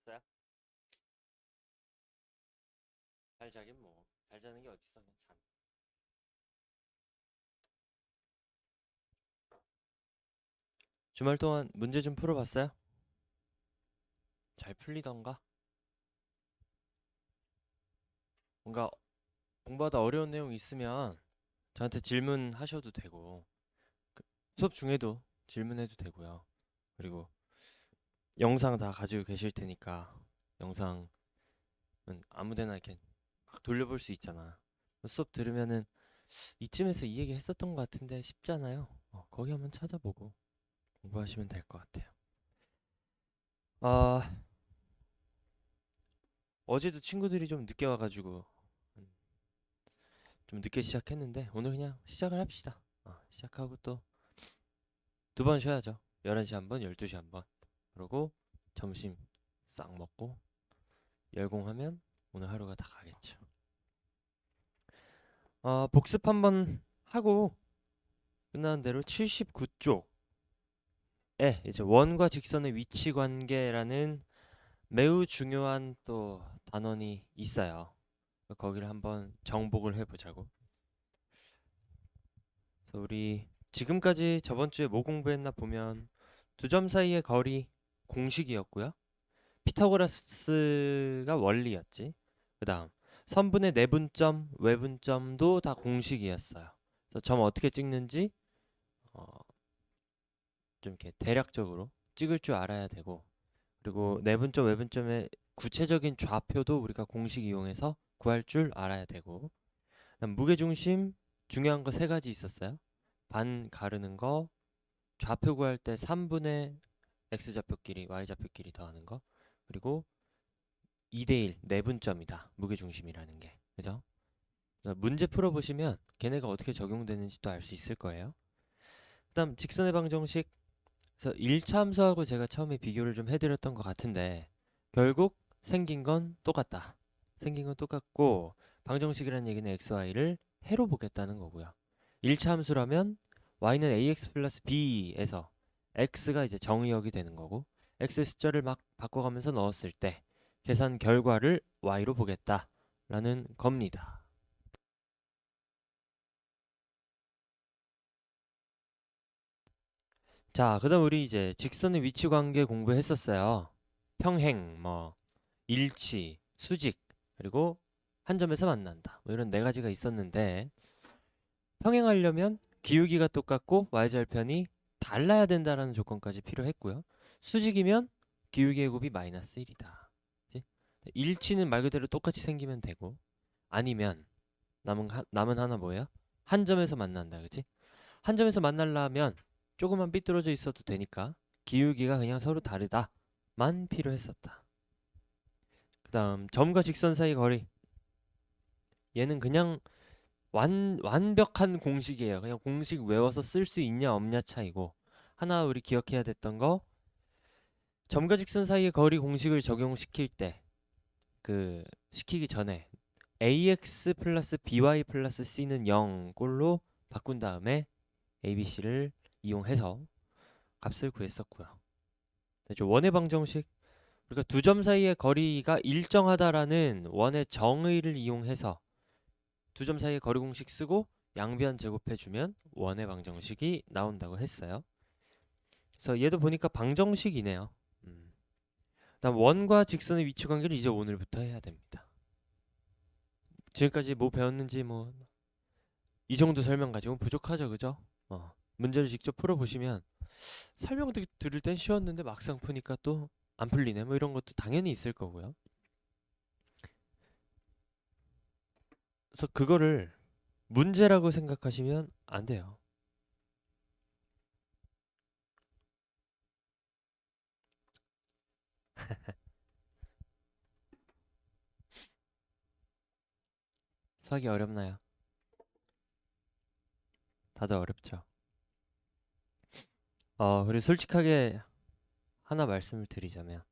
잤어요? 잘 자긴 뭐. 잘 자는 게 어딨어, 그냥 잠. 주말 동안 문제 좀 풀어봤어요? 잘 풀리던가? 뭔가 공부하다 어려운 내용 있으면 저한테 질문하셔도 되고, 그 수업 중에도 질문해도 되고요. 그리고 영상 다 가지고 계실 테니까 영상은 아무데나 이렇게 막 돌려볼 수 있잖아. 수업 들으면은 이쯤에서 이 얘기 했었던 것 같은데 쉽잖아요. 거기 한번 찾아보고 공부하시면 될 것 같아요. 아, 어제도 친구들이 좀 늦게 와가지고 좀 늦게 시작했는데 오늘 그냥 시작을 합시다. 시작하고 또 두 번 쉬어야죠. 11시 한 번, 12시 한 번. 그러고 점심 싹 먹고 열공하면 오늘 하루가 다 가겠죠. 복습 한 번 하고 끝나는 대로 79쪽에 이제 원과 직선의 위치 관계라는 매우 중요한 또 단원이 있어요. 거기를 한번 정복을 해보자고. 그래서 우리 지금까지 저번 주에 뭐 공부했나 보면 두 점 사이의 거리 공식이었고요. 피타고라스가 원리였지. 그다음 선분의 내분점, 외분점도 다 공식이었어요. 그래서 점 어떻게 찍는지 어, 좀 이렇게 대략적으로 찍을 줄 알아야 되고, 그리고 내분점, 외분점의 구체적인 좌표도 우리가 공식 이용해서 구할 줄 알아야 되고, 그다음 무게중심 중요한 거 세 가지 있었어요. 반 가르는 거, 좌표 구할 때 3분의 x좌표끼리 y좌표끼리 더하는 거, 그리고 2대1 내분점이다 무게중심이라는 게, 그죠? 그래서 문제 풀어보시면 걔네가 어떻게 적용되는지도 알 수 있을 거예요. 그 다음 직선의 방정식. 그래서 1차 함수하고 제가 처음에 비교를 좀 해드렸던 것 같은데 결국 생긴 건 똑같다. 생긴 건 똑같고 방정식이라는 얘기는 x, y를 해로 보겠다는 거고요. 1차 함수라면 y는 ax 플러스 b에서 x가 이제 정의역이 되는 거고, x의 숫자를 막 바꿔가면서 넣었을 때 계산 결과를 y로 보겠다라는 겁니다. 자, 그다음 우리 이제 직선의 위치 관계 공부했었어요. 평행, 뭐 일치, 수직, 그리고 한 점에서 만난다. 뭐 이런 네 가지가 있었는데 평행하려면 기울기가 똑같고 y절편이 달라야 된다라는 조건까지 필요했고요. 수직이면 기울기의 곱이 마이너스 1이다. 일치는 말 그대로 똑같이 생기면 되고, 아니면 남은 하나 뭐예요? 한 점에서 만난다. 그치? 한 점에서 만나려면 조금만 삐뚤어져 있어도 되니까 기울기가 그냥 서로 다르다만 필요했었다. 그 다음 점과 직선 사이 거리. 얘는 그냥 완벽한 공식이에요. 그냥 공식 외워서 쓸 수 있냐 없냐 차이고, 하나 우리 기억해야 됐던 거, 점과 직선 사이의 거리 공식을 적용시킬 때 시키기 전에 ax 플러스 by 플러스 c는 0 꼴로 바꾼 다음에 abc를 이용해서 값을 구했었고요. 원의 방정식, 우리가 두 점 사이의 거리가 일정하다라는 원의 정의를 이용해서 두 점 사이의 거리 공식 쓰고 양변 제곱해주면 원의 방정식이 나온다고 했어요. 그래서 얘도 보니까 방정식이네요. 그다음 원과 직선의 위치 관계를 이제 오늘부터 해야 됩니다. 지금까지 뭐 배웠는지 뭐 이 정도 설명 가지고 부족하죠, 그죠? 문제를 직접 풀어보시면 설명 들을 땐 쉬웠는데 막상 푸니까 또 안 풀리네, 뭐 이런 것도 당연히 있을 거고요. 그래서 그거를 문제라고 생각하시면 안 돼요. 수학이 어렵나요? 다들 어렵죠. 그리고 솔직하게 하나 말씀을 드리자면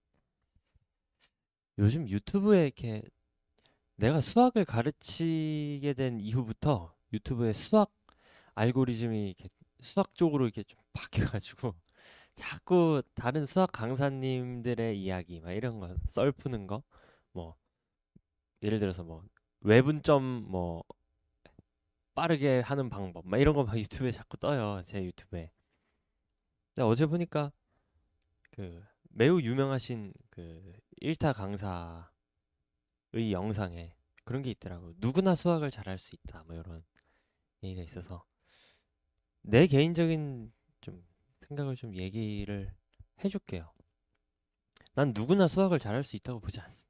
요즘 유튜브에 이렇게 내가 수학을 가르치게 된 이후부터 유튜브에 수학 알고리즘이 이렇게 수학 쪽으로 이렇게 좀 바뀌어가지고 자꾸 다른 수학 강사님들의 이야기 막 이런 거 썰 푸는 거 뭐 예를 들어서 뭐 외분점 뭐 빠르게 하는 방법 막 이런 거 막 유튜브에 자꾸 떠요. 제 유튜브에. 근데 어제 보니까 그 매우 유명하신 그 1타 강사의 영상에 그런 게 있더라고. 누구나 수학을 잘할 수 있다. 뭐 이런 얘기가 있어서 내 개인적인 좀 생각을 좀 얘기를 해줄게요. 난 누구나 수학을 잘할 수 있다고 보지 않습니다.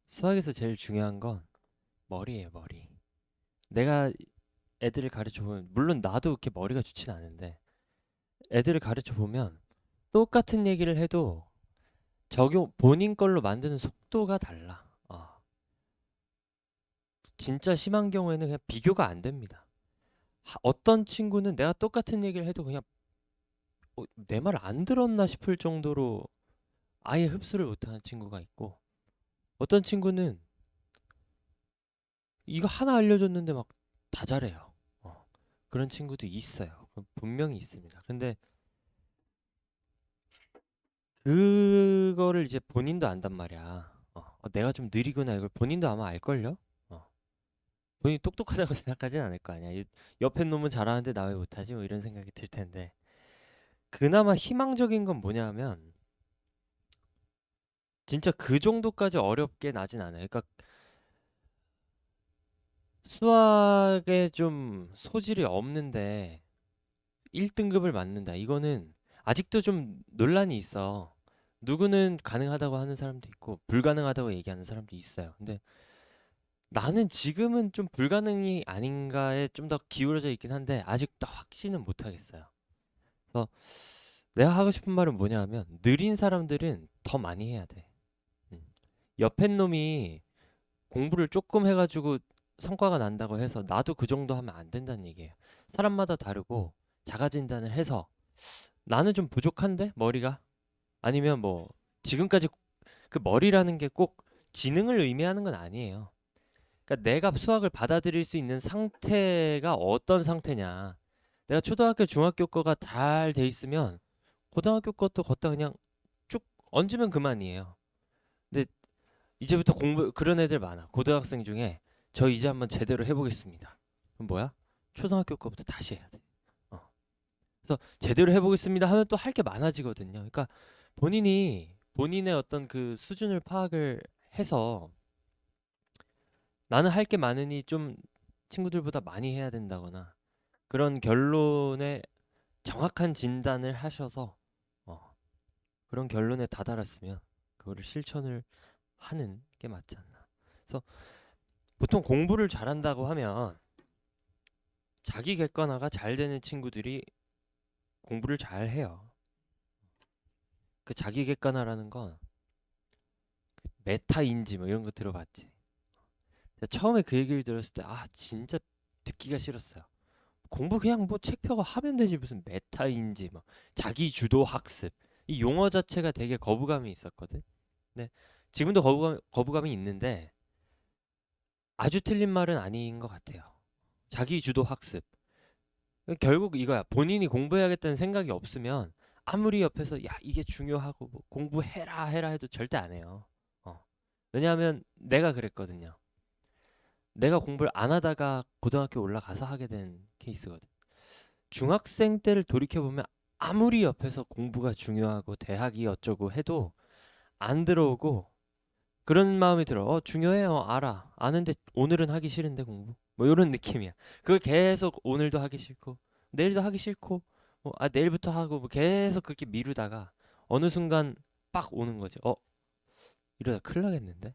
수학에서 제일 중요한 건 머리예요, 머리. 내가 애들을 가르쳐 보면 물론 나도 그렇게 머리가 좋진 않은데 애들을 가르쳐 보면 똑같은 얘기를 해도 적용 본인 걸로 만드는 속도가 달라. 진짜 심한 경우에는 그냥 비교가 안 됩니다. 어떤 친구는 내가 똑같은 얘기를 해도 그냥 내 말 안 들었나 싶을 정도로 아예 흡수를 못하는 친구가 있고 어떤 친구는 이거 하나 알려줬는데 막 다 잘해요. 그런 친구도 있어요. 분명히 있습니다. 근데 그거를 이제 본인도 안단 말이야. 내가 좀 느리구나 이걸 본인도 아마 알걸요? 본인이 똑똑하다고 생각하진 않을 거 아니야. 옆에 놈은 잘하는데 나 왜 못하지? 뭐 이런 생각이 들 텐데 그나마 희망적인 건 뭐냐면 진짜 그 정도까지 어렵게 나진 않아요. 그러니까 수학에 좀 소질이 없는데 1등급을 맞는다. 이거는 아직도 좀 논란이 있어. 누구는 가능하다고 하는 사람도 있고 불가능하다고 얘기하는 사람도 있어요. 근데 나는 지금은 좀 불가능이 아닌가에 좀 더 기울어져 있긴 한데 아직도 확신은 못 하겠어요. 그래서 내가 하고 싶은 말은 뭐냐 하면 느린 사람들은 더 많이 해야 돼. 음. 옆에 놈이 공부를 조금 해가지고 성과가 난다고 해서 나도 그 정도 하면 안 된다는 얘기예요. 사람마다 다르고 자가 진단을 해서 나는 좀 부족한데 머리가 아니면 뭐 지금까지 그 머리라는 게 꼭 지능을 의미하는 건 아니에요. 그러니까 내가 수학을 받아들일 수 있는 상태가 어떤 상태냐. 내가 초등학교, 중학교 거가 잘 돼 있으면 고등학교 것도 걷다 그냥 쭉 얹으면 그만이에요. 근데 이제부터 공부 그런 애들 많아. 고등학생 중에 저 이제 한번 제대로 해보겠습니다. 그럼 뭐야? 초등학교 거부터 다시 해야 돼. 그래서 제대로 해보겠습니다 하면 또 할 게 많아지거든요. 그러니까 본인이 본인의 어떤 그 수준을 파악을 해서 나는 할 게 많으니 좀 친구들보다 많이 해야 된다거나 그런 결론에 정확한 진단을 하셔서 어, 그런 결론에 다다랐으면 그거를 실천을 하는 게 맞지 않나. 그래서 보통 공부를 잘한다고 하면 자기 객관화가 잘 되는 친구들이 공부를 잘 해요. 그 자기 객관화라는 건 메타인지 뭐 이런 거 들어봤지. 처음에 그 얘기를 들었을 때 진짜 듣기가 싫었어요. 공부 그냥 뭐 책 펴고 하면 되지 무슨 메타인지 뭐 자기 주도 학습 이 용어 자체가 되게 거부감이 있었거든. 근데 지금도 거부감이 있는데 아주 틀린 말은 아닌 것 같아요. 자기 주도 학습 결국 이거야. 본인이 공부해야겠다는 생각이 없으면 아무리 옆에서 야 이게 중요하고 뭐 공부해라 해라 해도 절대 안 해요. 왜냐하면 내가 그랬거든요. 내가 공부를 안 하다가 고등학교 올라가서 하게 된 케이스거든. 중학생 때를 돌이켜보면 아무리 옆에서 공부가 중요하고 대학이 어쩌고 해도 안 들어오고 그런 마음이 들어. 중요해요. 알아. 아는데 오늘은 하기 싫은데 공부. 뭐 이런 느낌이야. 그걸 계속 오늘도 하기 싫고 내일도 하기 싫고 내일부터 하고 뭐 계속 그렇게 미루다가 어느 순간 빡 오는 거지. 이러다 큰일 나겠는데?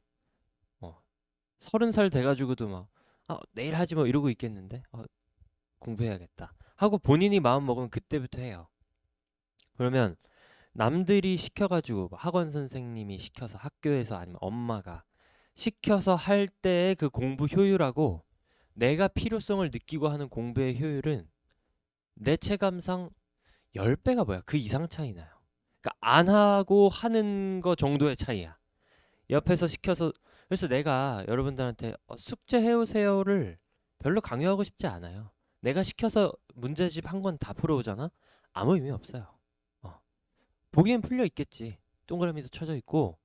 30살 돼가지고도 막 내일 하지 뭐 이러고 있겠는데? 공부해야겠다. 하고 본인이 마음 먹으면 그때부터 해요. 그러면 남들이 시켜가지고 학원 선생님이 시켜서 학교에서 아니면 엄마가 시켜서 할 때의 그 공부 효율하고 내가 필요성을 느끼고 하는 공부의 효율은 내 체감상 10배가 뭐야 그 이상 차이 나요. 그러니까 안 하고 하는 거 정도의 차이야. 옆에서 시켜서 그래서 내가 여러분들한테 숙제 해오세요를 별로 강요하고 싶지 않아요. 내가 시켜서 문제집 한 권 다 풀어오잖아? 아무 의미 없어요. 보기엔 풀려 있겠지. 동그라미도 쳐져 있고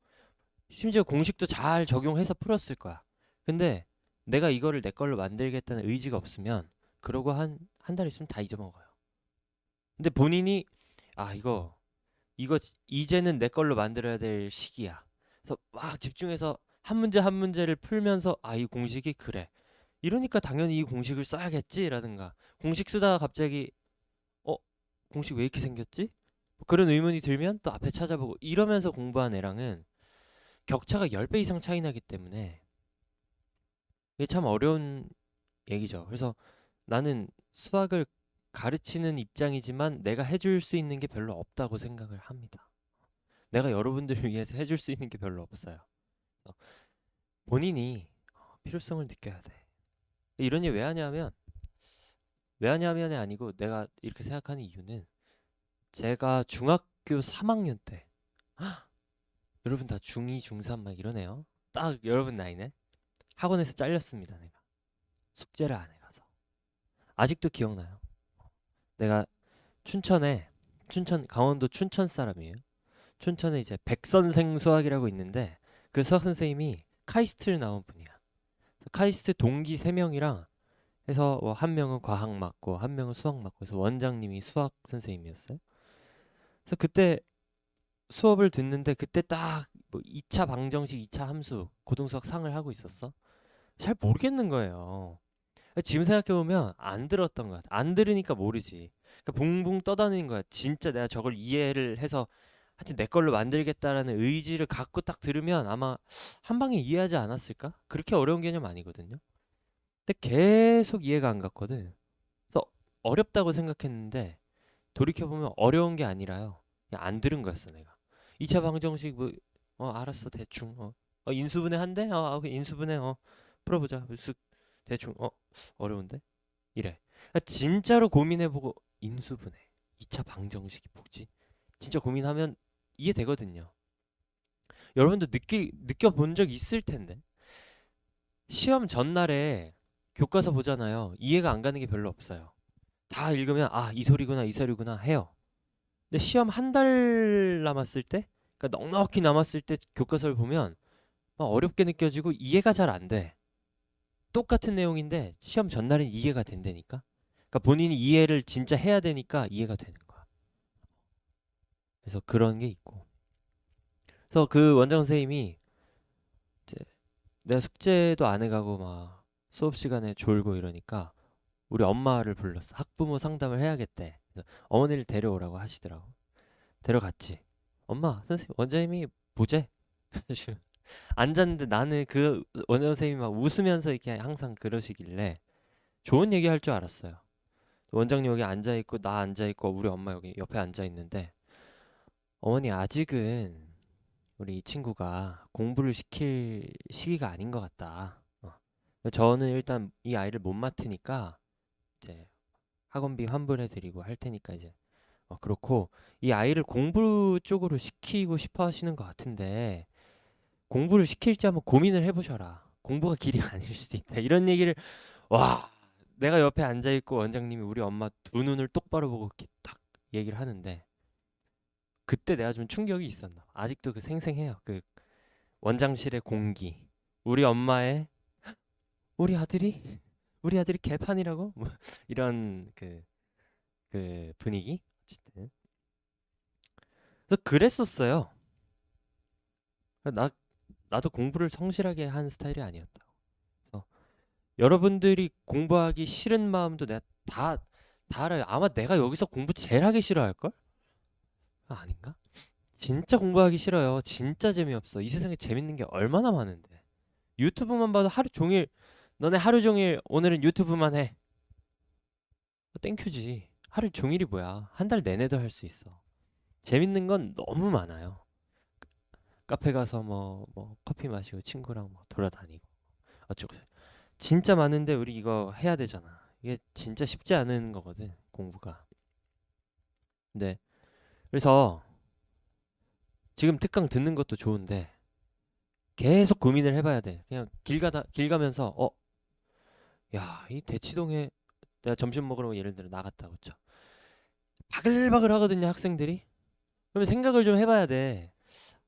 심지어 공식도 잘 적용해서 풀었을 거야. 근데 내가 이거를 내 걸로 만들겠다는 의지가 없으면 그러고 한 달 있으면 다 잊어먹어요. 근데 본인이 아 이거 이제는 내 걸로 만들어야 될 시기야. 그래서 막 집중해서 한 문제 한 문제를 풀면서 아 이 공식이 그래. 이러니까 당연히 이 공식을 써야겠지라든가 공식 쓰다가 갑자기 어 공식 왜 이렇게 생겼지? 뭐 그런 의문이 들면 또 앞에 찾아보고 이러면서 공부한 애랑은 격차가 10배 이상 차이 나기 때문에 이게 참 어려운 얘기죠. 그래서 나는 수학을 가르치는 입장이지만 내가 해줄 수 있는 게 별로 없다고 생각을 합니다. 내가 여러분들을 위해서 해줄 수 있는 게 별로 없어요. 본인이 필요성을 느껴야 돼. 이런 얘기 왜 하냐면이 아니고 내가 이렇게 생각하는 이유는 제가 중학교 3학년 때 여러분 다 중2, 중3 막 이러네요. 딱 여러분 나이네. 학원에서 잘렸습니다. 내가 숙제를 안 해가서 아직도 기억나요. 내가 강원도 춘천 사람이에요. 춘천에 이제 백선생 수학이라고 있는데 그 수학 선생님이 카이스트를 나온 분이야. 카이스트 동기 3명이랑 해서 한 명은 과학 맡고 한 명은 수학 맡고 그래서 원장님이 수학 선생님이었어요. 그래서 그때 수업을 듣는데 그때 딱뭐 2차 방정식, 2차 함수, 고등수학 상을 하고 있었어. 잘 모르겠는 거예요. 지금 생각해보면 안 들었던 것 같아. 안 들으니까 모르지. 그러니까 붕붕 떠다니는 거야. 진짜 내가 저걸 이해를 해서 하여튼 내 걸로 만들겠다라는 의지를 갖고 딱 들으면 아마 한 방에 이해하지 않았을까? 그렇게 어려운 개념 아니거든요. 근데 계속 이해가 안 갔거든. 그래서 어렵다고 생각했는데 돌이켜보면 어려운 게 아니라요. 그냥 안 들은 거였어 내가. 2차 방정식 뭐 알았어 대충 인수분해 한대? 인수분해 풀어보자. 대충 어려운데? 이래. 진짜로 고민해보고 인수분해 2차 방정식이 뭐지? 진짜 고민하면 이해되거든요. 여러분도 느껴본 적 있을 텐데. 시험 전날에 교과서 보잖아요. 이해가 안 가는 게 별로 없어요. 다 읽으면 이 소리구나 이 소리구나 해요. 근데 시험 한 달 남았을 때, 그러니까 넉넉히 남았을 때 교과서를 보면 막 어렵게 느껴지고 이해가 잘 안 돼. 똑같은 내용인데 시험 전날엔 이해가 된다니까. 그러니까 본인이 이해를 진짜 해야 되니까 이해가 되는 거야. 그래서 그런 게 있고. 그래서 그 원장 선생님이 이제 내가 숙제도 안 해가고 막 수업 시간에 졸고 이러니까 우리 엄마를 불렀어. 학부모 상담을 해야겠대. 그래서 어머니를 데려오라고 하시더라고. 데려갔지. 엄마, 선생님, 원장님이 보재. 앉았는데 나는 그 원장 선생님이 막 웃으면서 이렇게 항상 그러시길래 좋은 얘기 할 줄 알았어요. 원장님 여기 앉아 있고 나 앉아 있고 우리 엄마 여기 옆에 앉아 있는데 어머니 아직은 우리 이 친구가 공부를 시킬 시기가 아닌 것 같다. 저는 일단 이 아이를 못 맡으니까 이제 학원비 환불해드리고 할 테니까 이제 그렇고 이 아이를 공부 쪽으로 시키고 싶어 하시는 것 같은데 공부를 시킬지 한번 고민을 해보셔라. 공부가 길이 아닐 수도 있다. 이런 얘기를 와 내가 옆에 앉아 있고 원장님이 우리 엄마 두 눈을 똑바로 보고 이렇게 딱 얘기를 하는데 그때 내가 좀 충격이 있었나. 아직도 그 생생해요. 그 원장실의 공기. 우리 엄마의 우리 아들이 우리 아들이 개판이라고 뭐 이런 그 분위기 어쨌든 그래서 그랬었어요. 나 나도 공부를 성실하게 한 스타일이 아니었다. 그래서 여러분들이 공부하기 싫은 마음도 내가 다 알아요. 아마 내가 여기서 공부 제일 하기 싫어할 걸? 아닌가? 진짜 공부하기 싫어요. 진짜 재미없어. 이 세상에 재밌는 게 얼마나 많은데. 유튜브만 봐도 하루 종일 너네 하루 종일 오늘은 유튜브만 해. 땡큐지. 하루 종일이 뭐야. 한 달 내내도 할 수 있어. 재밌는 건 너무 많아요. 카페 가서 뭐 커피 마시고 친구랑 뭐 돌아다니고 어쩌고 진짜 많은데 우리 이거 해야 되잖아. 이게 진짜 쉽지 않은 거거든. 공부가. 근데 그래서 지금 특강 듣는 것도 좋은데 계속 고민을 해봐야 돼. 그냥 길 가면서 야, 이 대치동에 내가 점심 먹으러 예를 들어 나갔다 그죠? 바글바글 하거든요, 학생들이. 그러면 생각을 좀 해봐야 돼.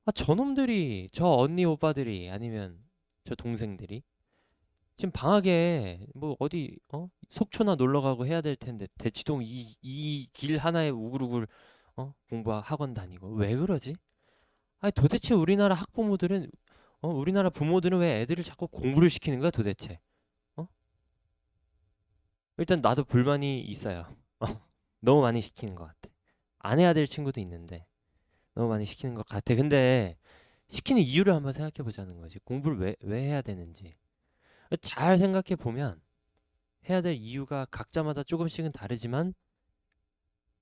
아, 저놈들이, 저 언니 오빠들이, 아니면 저 동생들이 지금 방학에 뭐 어디 속초나 놀러 가고 해야 될 텐데 대치동 이 길 하나에 우글우글 공부 학원 다니고 왜 그러지? 아니 도대체 우리나라 학부모들은 우리나라 부모들은 왜 애들을 자꾸 공부를 시키는 거야 도대체? 어? 일단 나도 불만이 있어요. 너무 많이 시키는 것 같아. 안 해야 될 친구도 있는데 너무 많이 시키는 것 같아. 근데 시키는 이유를 한번 생각해 보자는 거지. 공부를 왜 해야 되는지. 잘 생각해 보면 해야 될 이유가 각자마다 조금씩은 다르지만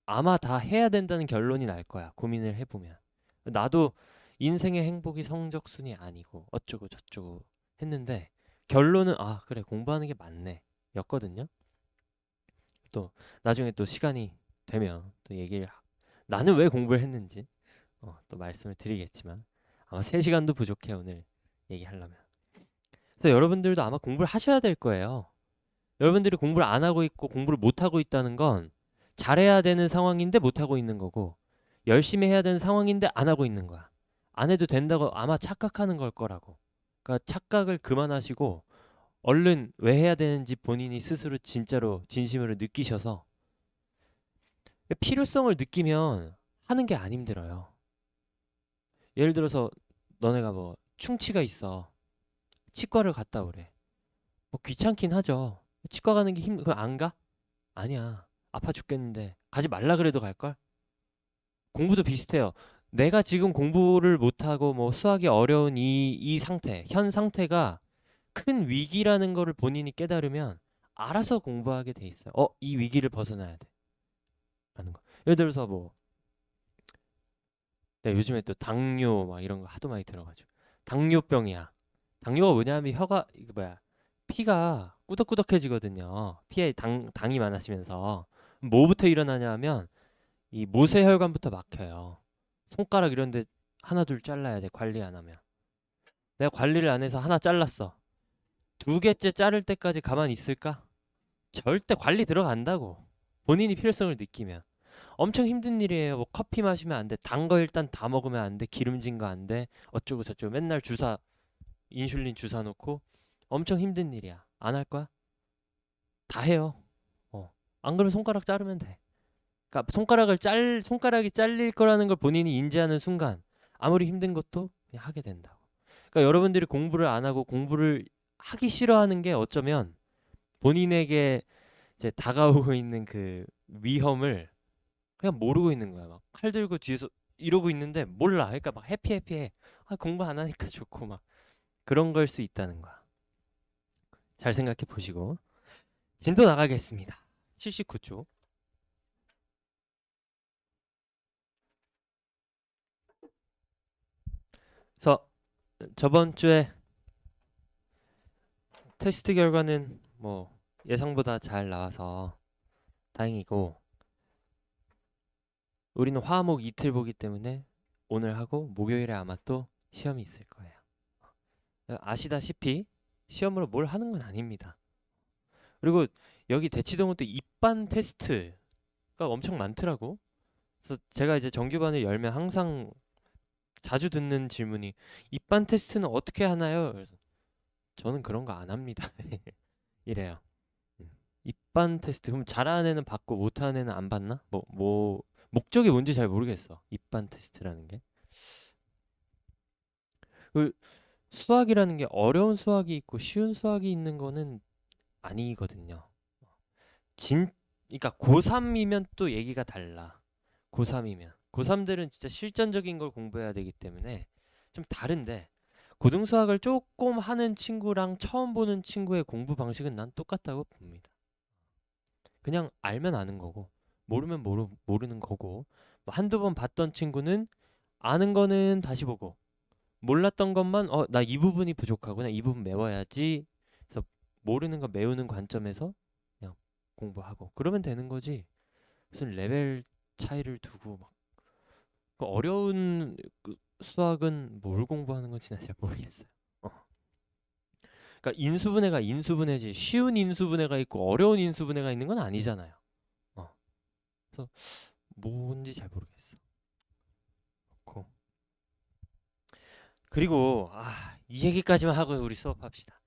아마 다 해야 된다는 결론이 날 거야. 고민을 해보면. 나도 인생의 행복이 성적순이 아니고 어쩌고 저쩌고 했는데 결론은 아 그래 공부하는 게 맞네 였거든요. 또 나중에 또 시간이 되면 또 나는 왜 공부를 했는지 또 말씀을 드리겠지만 아마 3시간도 부족해 오늘 얘기하려면. 그래서 여러분들도 아마 공부를 하셔야 될 거예요. 여러분들이 공부를 안 하고 있고 공부를 못 하고 있다는 건 잘해야 되는 상황인데 못 하고 있는 거고 열심히 해야 되는 상황인데 안 하고 있는 거야. 안 해도 된다고 아마 착각하는 걸 거라고. 그러니까 착각을 그만하시고 얼른 왜 해야 되는지 본인이 스스로 진짜로 진심으로 느끼셔서 필요성을 느끼면 하는 게 안 힘들어요. 예를 들어서 너네가 뭐 충치가 있어. 치과를 갔다 오래. 뭐 귀찮긴 하죠. 치과 가는 게 그럼 안 가? 아니야. 아파 죽겠는데 가지 말라 그래도 갈걸? 공부도 비슷해요. 내가 지금 공부를 못하고 뭐 수학이 어려운 이 상태, 현 상태가 큰 위기라는 거를 본인이 깨달으면 알아서 공부하게 돼 있어요. 이 위기를 벗어나야 돼. 라는 거. 예를 들어서 뭐 내가 요즘에 또 당뇨 막 이런 거 하도 많이 들어가지고 당뇨병이야. 당뇨가 뭐냐면 혀가 이거 뭐야 피가 꾸덕꾸덕해지거든요. 피에 당이 많아지면서 뭐부터 일어나냐면 이 모세혈관부터 막혀요. 손가락 이런 데 하나 둘 잘라야 돼. 관리 안 하면. 내가 관리를 안 해서 하나 잘랐어. 2개째 자를 때까지 가만히 있을까? 절대 관리 들어간다고. 본인이 필요성을 느끼면. 엄청 힘든 일이에요. 뭐 커피 마시면 안 돼. 단 거 일단 다 먹으면 안 돼. 기름진 거 안 돼. 어쩌고 저쩌고 맨날 인슐린 주사 놓고 엄청 힘든 일이야. 안 할 거야? 다 해요. 안 그러면 손가락 자르면 돼. 그러니까 손가락이 잘릴 거라는 걸 본인이 인지하는 순간 아무리 힘든 것도 그냥 하게 된다고. 그러니까 여러분들이 공부를 안 하고 공부를 하기 싫어하는 게 어쩌면 본인에게 이제 다가오고 있는 그 위험을 그냥 모르고 있는 거야. 막 칼 들고 뒤에서 이러고 있는데 몰라. 그러니까 막 해피해. 아, 공부 안 하니까 좋고 막 그런 걸 수 있다는 거야. 잘 생각해 보시고 진도 나가겠습니다. 79초. 그래서 저번 주에 테스트 결과는 뭐 예상보다 잘 나와서 다행이고 우리는 화목 이틀 보기 때문에 오늘 하고 목요일에 아마 또 시험이 있을 거예요. 아시다시피 시험으로 뭘 하는 건 아닙니다. 그리고 여기 대치동은 또 입반 테스트가 엄청 많더라고. 그래서 제가 이제 정규반을 열면 항상 자주 듣는 질문이 입반 테스트는 어떻게 하나요? 그래서 저는 그런 거 안 합니다. 이래요. 입반 테스트 그럼 잘하는 애는 받고 못하는 애는 안 받나? 목적이 뭔지 잘 모르겠어. 입반 테스트라는 게. 그 수학이라는 게 어려운 수학이 있고 쉬운 수학이 있는 거는 아니거든요. 진 그러니까 고3이면 또 얘기가 달라. 고3이면. 고3들은 진짜 실전적인 걸 공부해야 되기 때문에 좀 다른데 고등수학을 조금 하는 친구랑 처음 보는 친구의 공부 방식은 난 똑같다고 봅니다. 그냥 알면 아는 거고 모르면 모르는 거고 뭐 한두 번 봤던 친구는 아는 거는 다시 보고 몰랐던 것만 나 이 부분이 부족하구나 이 부분 메워야지 그래서 모르는 거 메우는 관점에서 그냥 공부하고 그러면 되는 거지 무슨 레벨 차이를 두고 막 그 어려운 그 수학은 뭘 공부하는 건지 잘 모르겠어요. 어. 그러니까 인수분해가 인수분해지 쉬운 인수분해가 있고 어려운 인수분해가 있는 건 아니잖아요. 그래서 뭔지 잘 모르겠어. 그리고 이 얘기까지만 하고 우리 수업합시다.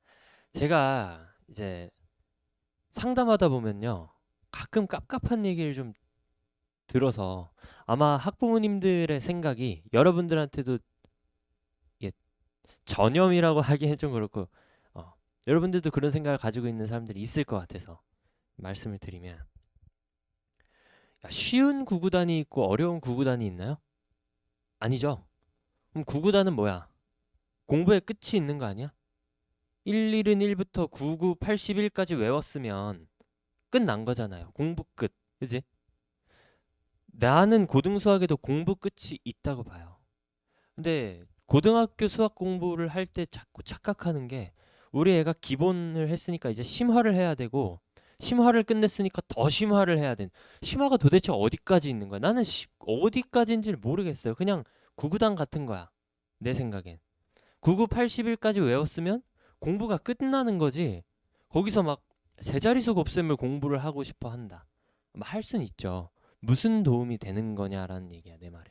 제가 이제 상담하다 보면요. 가끔 깝깝한 얘기를 좀 들어서 아마 학부모님들의 생각이 여러분들한테도 예, 전염이라고 하기엔 좀 그렇고 여러분들도 그런 생각을 가지고 있는 사람들이 있을 것 같아서 말씀을 드리면 쉬운 구구단이 있고 어려운 구구단이 있나요? 아니죠. 그럼 구구단은 뭐야? 공부의 끝이 있는 거 아니야? 11은 1부터 99, 81까지 외웠으면 끝난 거잖아요. 공부 끝. 그지? 나는 고등수학에도 공부 끝이 있다고 봐요. 근데 고등학교 수학 공부를 할 때 자꾸 착각하는 게 우리 애가 기본을 했으니까 이제 심화를 해야 되고 심화를 끝냈으니까 더 심화를 해야 된. 심화가 도대체 어디까지 있는 거야? 나는 어디까지인지를 모르겠어요. 그냥 구구단 같은 거야. 내 생각엔. 99, 81까지 외웠으면 공부가 끝나는 거지. 거기서 막 세 자릿수 곱셈을 공부를 하고 싶어 한다. 할 수는 있죠. 무슨 도움이 되는 거냐라는 얘기야, 내 말에.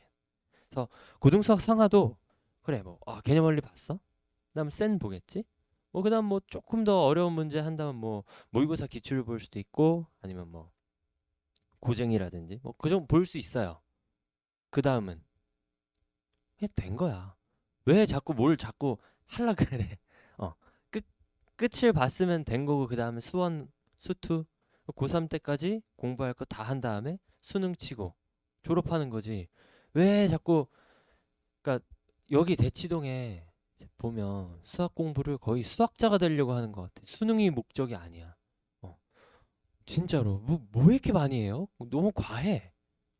그래서 고등수학 상하도 그래 뭐 개념 원리 봤어? 그다음 센 보겠지? 뭐 그다음 뭐 조금 더 어려운 문제 한다면 뭐 모의고사 기출을 볼 수도 있고 아니면 뭐 고쟁이라든지 뭐 그 정도 볼 수 있어요. 그 다음은 그냥 된 거야. 왜 자꾸 뭘 자꾸 하려 그래? 어 끝 끝을 봤으면 된 거고 그 다음에 수원 수투 고3 때까지 공부할 거 다 한 다음에 수능 치고 졸업하는 거지. 왜 자꾸 그러니까 여기 대치동에 보면 수학 공부를 거의 수학자가 되려고 하는 것 같아. 수능이 목적이 아니야. 어, 진짜로. 뭐 이렇게 많이 해요? 너무 과해.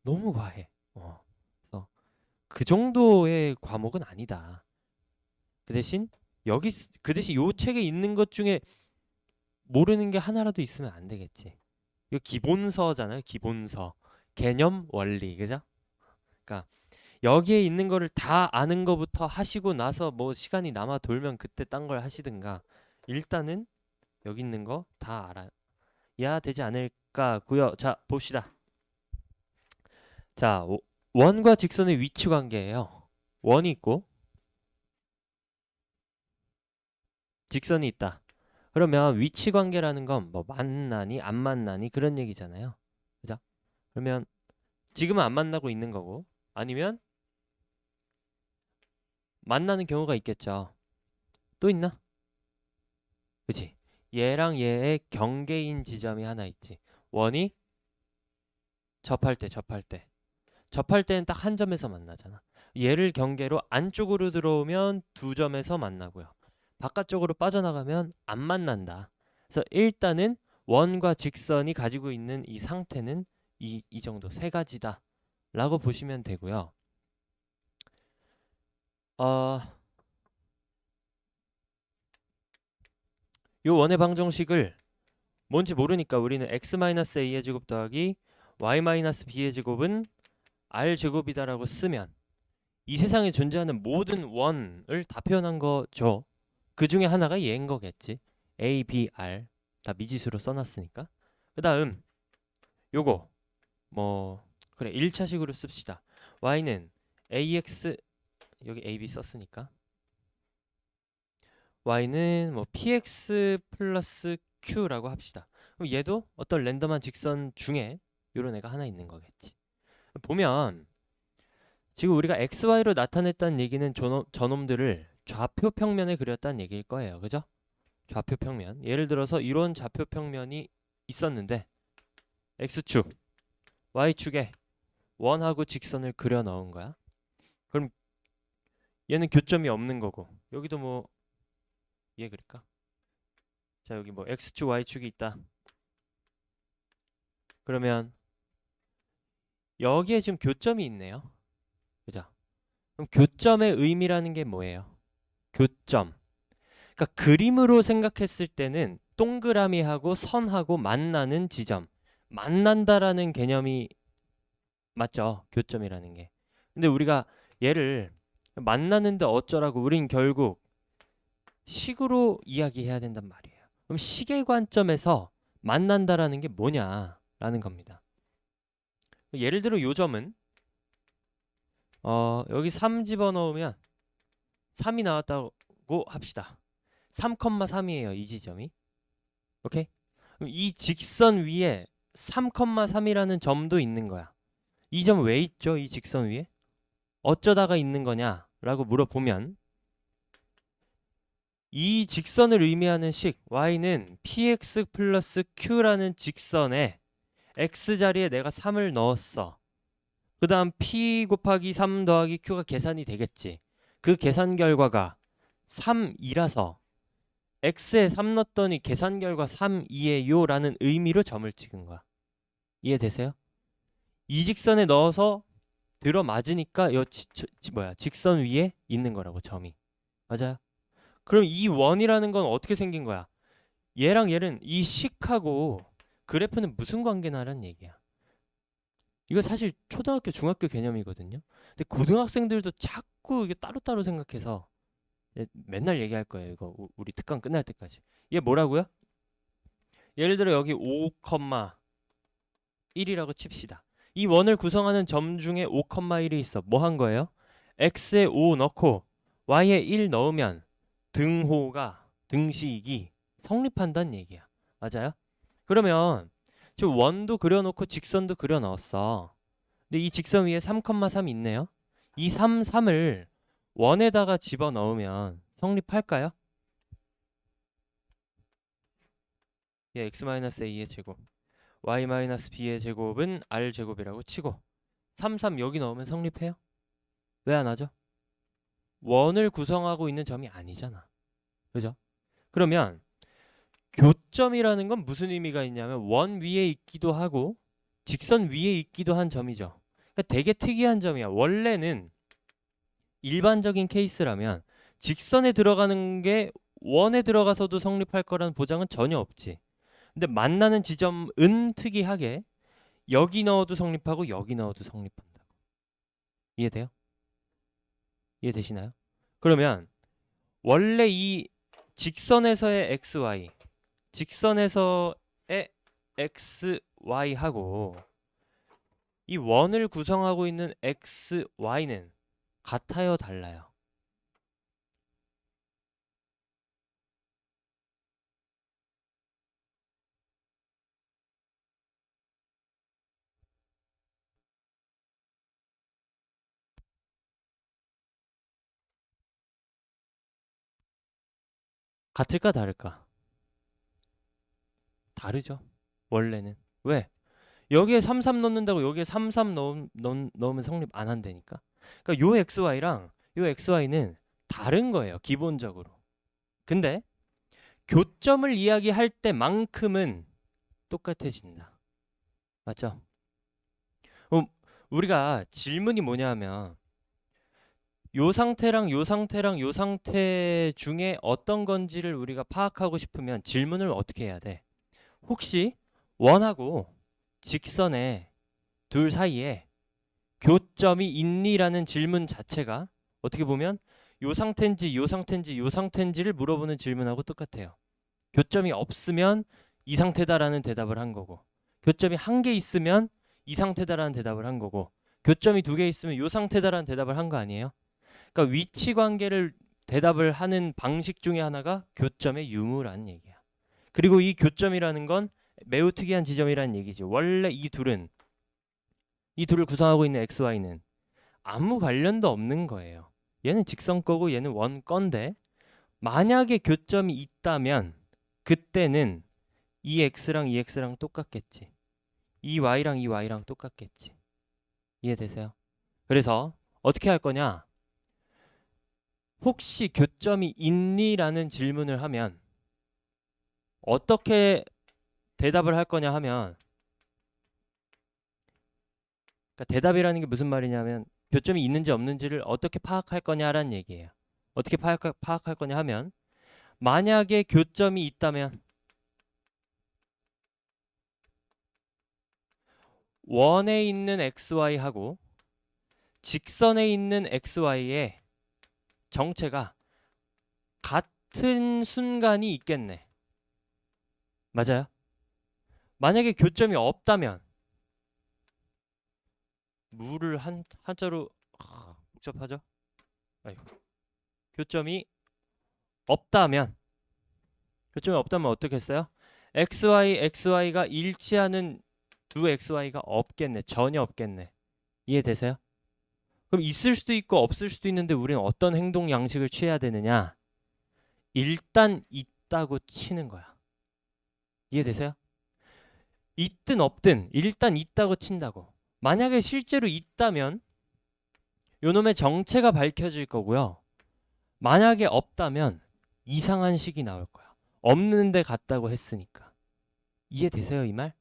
너무 과해. 그래서 그 정도의 과목은 아니다. 그 대신 그 대신 요 책에 있는 것 중에 모르는 게 하나라도 있으면 안 되겠지. 이거 기본서잖아요. 기본서. 개념 원리. 그죠? 그러니까 여기에 있는 거를 다 아는 거부터 하시고 나서 뭐 시간이 남아 돌면 그때 딴 걸 하시든가 일단은 여기 있는 거 다 알아야 되지 않을까고요. 자, 봅시다. 자, 원과 직선의 위치 관계예요. 원이 있고 직선이 있다. 그러면 위치 관계라는 건 뭐 만나니 안 만나니 그런 얘기잖아요. 그죠? 그러면 지금은 안 만나고 있는 거고 아니면 만나는 경우가 있겠죠. 또 있나? 그치? 얘랑 얘의 경계인 지점이 하나 있지. 원이 접할 때는 딱 한 점에서 만나잖아. 얘를 경계로 안쪽으로 들어오면 두 점에서 만나고요. 바깥쪽으로 빠져나가면 안 만난다. 그래서 일단은 원과 직선이 가지고 있는 이 상태는 이 정도 세 가지다. 라고 보시면 되고요. 어, 요 원의 방정식을 뭔지 모르니까 우리는 x-a의 제곱 더하기 y-b의 제곱은 r 제곱이다라고 쓰면 이 세상에 존재하는 모든 원을 다 표현한 거죠. 그 중에 하나가 얘인 거겠지. a, b, r 다 미지수로 써놨으니까. 그 다음 요거 뭐 그래 1차식으로 씁시다. y는 ax 여기 a, b 썼으니까 y는 뭐 px 플러스 q라고 합시다. 그럼 얘도 어떤 랜덤한 직선 중에 요런 애가 하나 있는 거겠지. 보면 지금 우리가 xy로 나타냈다는 얘기는 저놈들을 좌표 평면에 그렸다는 얘기일 거예요. 그죠? 좌표 평면. 예를 들어서 이런 좌표 평면이 있었는데 x축, y축에 원하고 직선을 그려 넣은 거야. 그럼 얘는 교점이 없는 거고 여기도 뭐 얘 그릴까? 자 여기 뭐 x축, y축이 있다. 그러면 여기에 지금 교점이 있네요. 그죠? 그럼 교점의 의미라는 게 뭐예요? 교점. 그러니까 그림으로 생각했을 때는 동그라미하고 선하고 만나는 지점. 만난다라는 개념이 맞죠? 교점이라는 게. 근데 우리가 얘를 만나는데 어쩌라고 우린 결국 식으로 이야기해야 된단 말이에요. 그럼 식의 관점에서 만난다라는 게 뭐냐라는 겁니다. 예를 들어 요 점은 여기 3 집어넣으면 3이 나왔다고 합시다. 3,3이에요. 이 지점이. 오케이? 그럼 이 직선 위에 3,3이라는 점도 있는 거야. 이 점 왜 있죠? 이 직선 위에? 어쩌다가 있는 거냐? 라고 물어보면 이 직선을 의미하는 식 y는 px 플러스 q라는 직선에 x 자리에 내가 3을 넣었어. 그 다음 p 곱하기 3 더하기 q가 계산이 되겠지. 그 계산 결과가 3이라서 x에 3 넣었더니 계산 결과 3이에요 라는 의미로 점을 찍은 거야. 이해되세요? 이 직선에 넣어서 들어맞으니까 직선 위에 있는 거라고 점이. 맞아요? 그럼 이 원이라는 건 어떻게 생긴 거야? 얘랑 얘는 이 식하고 그래프는 무슨 관계나라는 얘기야. 이거 사실 초등학교, 중학교 개념이거든요. 근데 고등학생들도 자꾸 이게 따로따로 생각해서 맨날 얘기할 거예요. 이거 우리 특강 끝날 때까지. 얘 뭐라고요? 예를 들어 여기 5,1이라고 칩시다. 이 원을 구성하는 점 중에 5,1이 있어. 뭐 한 거예요? x에 5 넣고 y에 1 넣으면 등식이 성립한다는 얘기야. 맞아요? 그러면 지금 원도 그려놓고 직선도 그려 넣었어. 근데 이 직선 위에 3,3 있네요. 이 3을 원에다가 집어넣으면 성립할까요? 예, x-a의 제곱 y-b의 제곱은 r제곱이라고 치고 3 여기 넣으면 성립해요? 왜 안 하죠? 원을 구성하고 있는 점이 아니잖아. 그죠? 그러면 교점이라는 건 무슨 의미가 있냐면 원 위에 있기도 하고 직선 위에 있기도 한 점이죠. 그러니까 되게 특이한 점이야. 원래는 일반적인 케이스라면 직선에 들어가는 게 원에 들어가서도 성립할 거라는 보장은 전혀 없지. 근데 만나는 지점은 특이하게 여기 넣어도 성립하고 여기 넣어도 성립한다고. 이해돼요? 이해되시나요? 그러면 원래 이 직선에서의 xy, 직선에서의 xy하고 이 원을 구성하고 있는 xy는 같아요, 달라요? 같을까, 다를까? 다르죠. 원래는. 왜? 여기에 33 넣는다고 여기에 33 넣으면 성립 안 한다니까. 그러니까 요 xy랑 요 xy는 다른 거예요. 기본적으로. 근데 교점을 이야기할 때만큼은 똑같아진다. 맞죠? 우리가 질문이 뭐냐면 요 상태랑 요 상태랑 요 상태 중에 어떤 건지를 우리가 파악하고 싶으면 질문을 어떻게 해야 돼? 혹시 원하고 직선의 둘 사이에 교점이 있니라는 질문 자체가 어떻게 보면 요 상태인지 요 상태인지 요 상태인지를 물어보는 질문하고 똑같아요. 교점이 없으면 이 상태다라는 대답을 한 거고 교점이 한 개 있으면 이 상태다라는 대답을 한 거고 교점이 두 개 있으면 요 상태다라는 대답을 한 거 아니에요? 그러니까 위치 관계를 대답을 하는 방식 중에 하나가 교점의 유무라는 얘기야. 그리고 이 교점이라는 건 매우 특이한 지점이라는 얘기지. 원래 이 둘을 구성하고 있는 XY는 아무 관련도 없는 거예요. 얘는 직선 거고 얘는 원 건데 만약에 교점이 있다면 그때는 이 X랑 이 X랑 똑같겠지. 이 Y랑 이 Y랑 똑같겠지. 이해되세요? 그래서 어떻게 할 거냐? 혹시 교점이 있니? 라는 질문을 하면 어떻게 대답을 할 거냐 하면 그러니까 대답이라는 게 무슨 말이냐면 교점이 있는지 없는지를 어떻게 파악할 거냐라는 얘기예요. 어떻게 파악할 거냐 하면 만약에 교점이 있다면 원에 있는 xy하고 직선에 있는 xy의 정체가 같은 순간이 있겠네. 맞아요? 만약에 교점이 없다면 무를 한자로 복잡하죠? 아이고. 교점이 없다면 어떻게 했어요? xy가 일치하는 두 xy가 없겠네. 전혀 없겠네. 이해되세요? 그럼 있을 수도 있고 없을 수도 있는데 우리는 어떤 행동 양식을 취해야 되느냐? 일단 있다고 치는 거야. 이해되세요? 있든 없든 일단 있다고 친다고. 만약에 실제로 있다면 요놈의 정체가 밝혀질 거고요. 만약에 없다면 이상한 식이 나올 거야. 없는데 같다고 했으니까. 이해되세요, 이 말?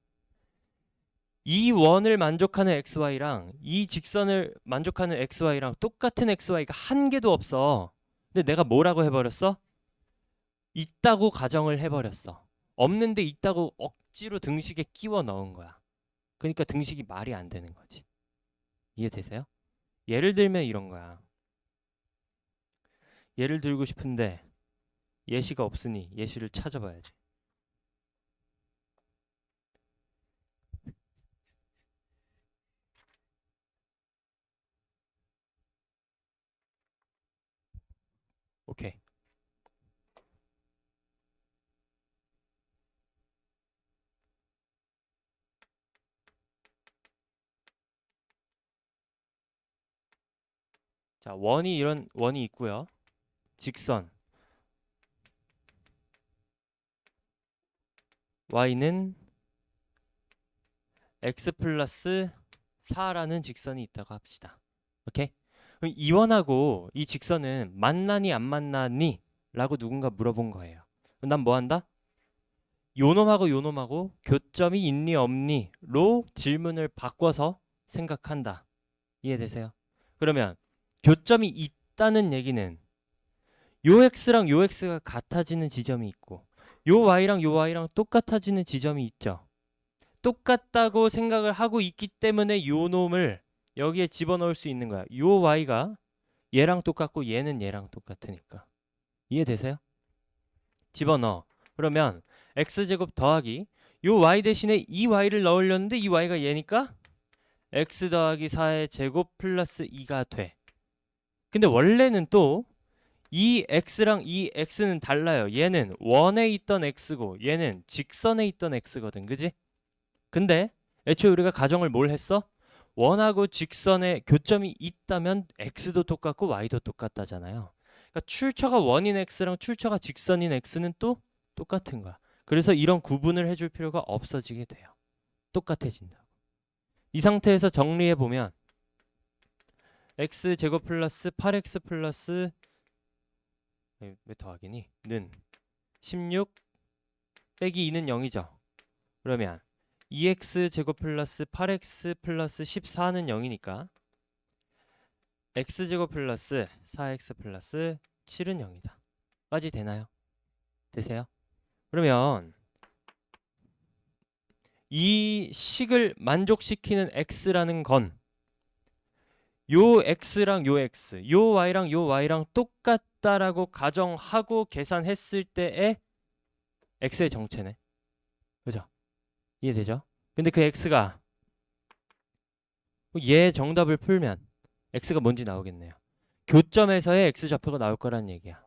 이 원을 만족하는 xy랑 이 직선을 만족하는 xy랑 똑같은 xy가 한 개도 없어. 근데 내가 뭐라고 해버렸어? 있다고 가정을 해버렸어. 없는데 있다고 억지로 등식에 끼워 넣은 거야. 그러니까 등식이 말이 안 되는 거지. 이해되세요? 예를 들면 이런 거야. 예를 들고 싶은데 예시가 없으니 예시를 찾아봐야지. 오케이. 자, 이런 원이 있고요. 직선 y는 x 플러스 4라는 직선이 있다고 합시다. 오케이? 그럼 이 원하고 이 직선은 만나니 안 만나니? 라고 누군가 물어본 거예요. 난 뭐 한다? 요놈하고 요놈하고 교점이 있니 없니?로 질문을 바꿔서 생각한다. 이해되세요? 그러면 교점이 있다는 얘기는 요 x랑 요 x가 같아지는 지점이 있고 요 y랑 똑같아지는 지점이 있죠. 똑같다고 생각을 하고 있기 때문에 요 놈을 여기에 집어넣을 수 있는 거야. 요 y가 얘랑 똑같고 얘는 얘랑 똑같으니까. 이해되세요? 집어넣어. 그러면 x제곱 더하기 요 y 대신에 이 y를 넣으려는데 이 y가 얘니까 x 더하기 4의 제곱 플러스 2가 돼. 근데 원래는 또 이 x랑 이 x는 달라요. 얘는 원에 있던 x고 얘는 직선에 있던 x거든. 그지? 근데 애초에 우리가 가정을 뭘 했어? 원하고 직선에 교점이 있다면 x도 똑같고 y도 똑같다잖아요. 그러니까 출처가 원인 x랑 출처가 직선인 x는 또 똑같은 거야. 그래서 이런 구분을 해줄 필요가 없어지게 돼요. 똑같아진다. 이 상태에서 정리해 보면 x 제곱 플러스 8x 플러스 왜 더하기니? 는 16 빼기 2는 0이죠. 그러면 2x 제곱 플러스 8x 플러스 14는 0이니까 x 제곱 플러스 4x 플러스 7은 0이다. 까지 되나요? 되세요? 그러면 이 식을 만족시키는 x라는 건 요 x랑 요 x, 요 y랑 똑같다라고 가정하고 계산했을 때의 x의 정체네. 그죠? 이해되죠? 근데 그 x가 얘 정답을 풀면 x가 뭔지 나오겠네요. 교점에서의 x좌표가 나올 거란 얘기야.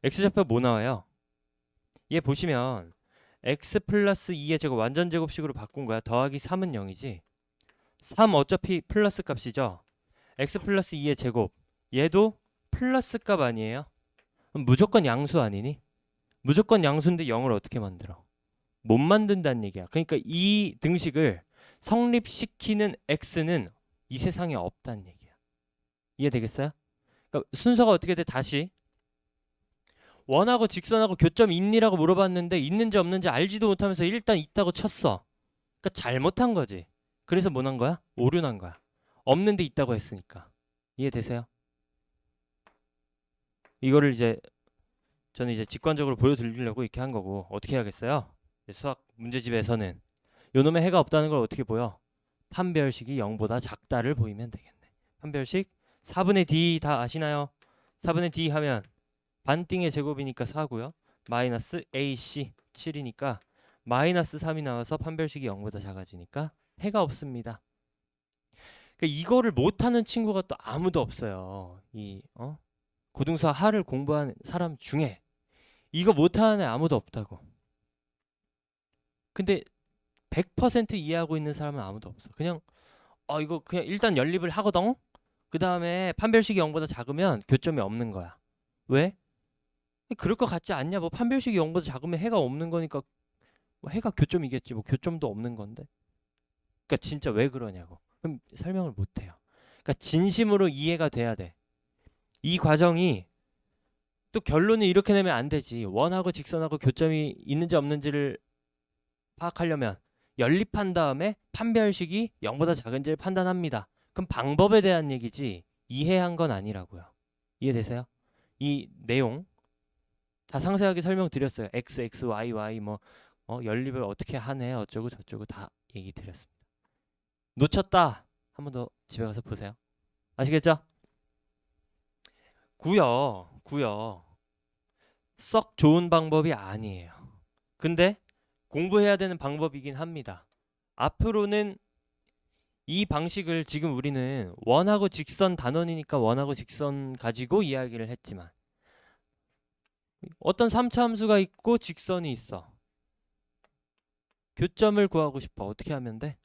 x좌표 뭐 나와요? 얘 보시면 x 플러스 2의 제곱 완전 제곱식으로 바꾼 거야. 더하기 3은 0이지. 3 어차피 플러스 값이죠. x 플러스 2의 제곱 얘도 플러스 값 아니에요? 그럼 무조건 양수 아니니? 무조건 양수인데 0을 어떻게 만들어? 못 만든다는 얘기야. 그러니까 이 등식을 성립시키는 x는 이 세상에 없다는 얘기야. 이해되겠어요? 그러니까 순서가 어떻게 돼? 다시 원하고 직선하고 교점이 있니라고 물어봤는데 있는지 없는지 알지도 못하면서 일단 있다고 쳤어. 그러니까 잘못한 거지. 그래서 뭐 난 거야? 오류 난 거야. 없는데 있다고 했으니까. 이해되세요? 이거를 저는 이제 직관적으로 보여드리려고 이렇게 한 거고 어떻게 해야겠어요? 수학 문제집에서는 요놈의 해가 없다는 걸 어떻게 보여? 판별식이 0보다 작다를 보이면 되겠네. 판별식 4분의 d 다 아시나요? 4분의 d 하면 반띵의 제곱이니까 4고요. 마이너스 ac 7이니까 마이너스 3이 나와서 판별식이 0보다 작아지니까 해가 없습니다. 그러니까 이거를 못하는 친구가 또 아무도 없어요. 고등수학 하를 공부한 사람 중에 이거 못하는 애 아무도 없다고. 근데 100% 이해하고 있는 사람은 아무도 없어. 그냥 이거 그냥 일단 연립을 하거든. 그 다음에 판별식이 0보다 작으면 교점이 없는 거야. 왜? 그럴 것 같지 않냐? 뭐 판별식이 0보다 작으면 해가 없는 거니까 뭐 해가 교점이겠지. 뭐 교점도 없는 건데. 그러니까 진짜 왜 그러냐고. 그럼 설명을 못 해요. 그러니까 진심으로 이해가 돼야 돼. 이 과정이 또 결론을 이렇게 내면 안 되지. 원하고 직선하고 교점이 있는지 없는지를 파악하려면 연립한 다음에 판별식이 0보다 작은지를 판단합니다. 그럼 방법에 대한 얘기지 이해한 건 아니라고요. 이해되세요? 이 내용 다 상세하게 설명드렸어요. x, x, y, y 뭐 연립을 어떻게 하네 어쩌고 저쩌고 다 얘기 드렸습니다. 놓쳤다. 한 번 더 집에 가서 보세요. 아시겠죠? 구요. 썩 좋은 방법이 아니에요. 근데 공부해야 되는 방법이긴 합니다. 앞으로는 이 방식을 지금 우리는 원하고 직선 단원이니까 원하고 직선 가지고 이야기를 했지만 어떤 3차 함수가 있고 직선이 있어. 교점을 구하고 싶어. 어떻게 하면 돼?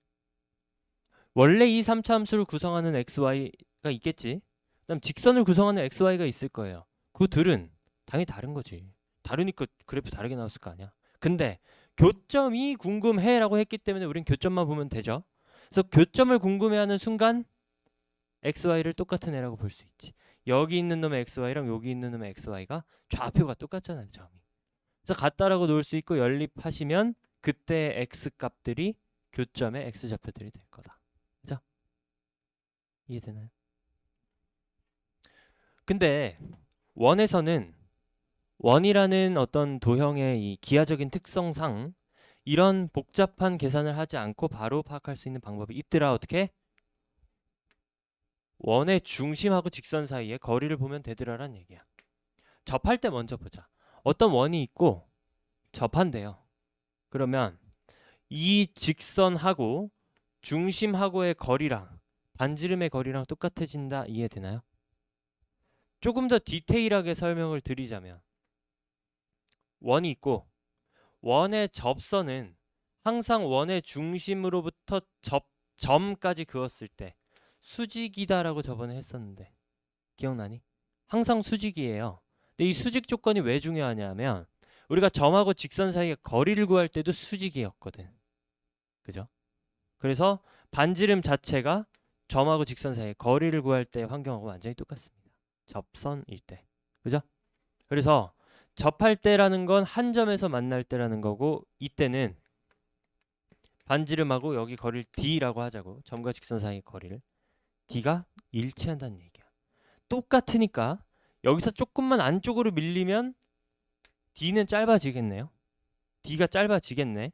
원래 이 3차 함수를 구성하는 xy가 있겠지. 그다음 직선을 구성하는 xy가 있을 거예요. 그 둘은 당연히 다른 거지. 다르니까 그래프 다르게 나왔을 거 아니야. 근데 교점이 궁금해라고 했기 때문에 우린 교점만 보면 되죠. 그래서 교점을 궁금해하는 순간 xy를 똑같은 애라고 볼 수 있지. 여기 있는 놈의 xy랑 여기 있는 놈의 xy가 좌표가 똑같잖아요. 점이. 그래서 같다라고 놓을 수 있고 연립하시면 그때 x 값들이 교점의 x 좌표들이 될 거다. 그죠? 이해되나요? 근데 원에서는 원이라는 어떤 도형의 이 기하적인 특성상 이런 복잡한 계산을 하지 않고 바로 파악할 수 있는 방법이 있더라. 어떻게? 원의 중심하고 직선 사이의 거리를 보면 되더라란 얘기야. 접할 때 먼저 보자. 어떤 원이 있고 접한대요. 그러면 이 직선하고 중심하고의 거리랑 반지름의 거리랑 똑같아진다. 이해되나요? 조금 더 디테일하게 설명을 드리자면 원이 있고 원의 접선은 항상 원의 중심으로부터 점까지 그었을 때 수직이다라고 저번에 했었는데 기억나니? 항상 수직이에요. 근데 이 수직 조건이 왜 중요하냐면 우리가 점하고 직선 사이의 거리를 구할 때도 수직이었거든. 그죠? 그래서 반지름 자체가 점하고 직선 사이의 거리를 구할 때 환경하고 완전히 똑같습니다. 접선일 때. 그죠? 그래서 접할 때라는 건 한 점에서 만날 때라는 거고 이때는 반지름하고 여기 거리를 D라고 하자고. 점과 직선 사이의 거리를. D가 일치한다는 얘기야. 똑같으니까 여기서 조금만 안쪽으로 밀리면 D는 짧아지겠네요. D가 짧아지겠네.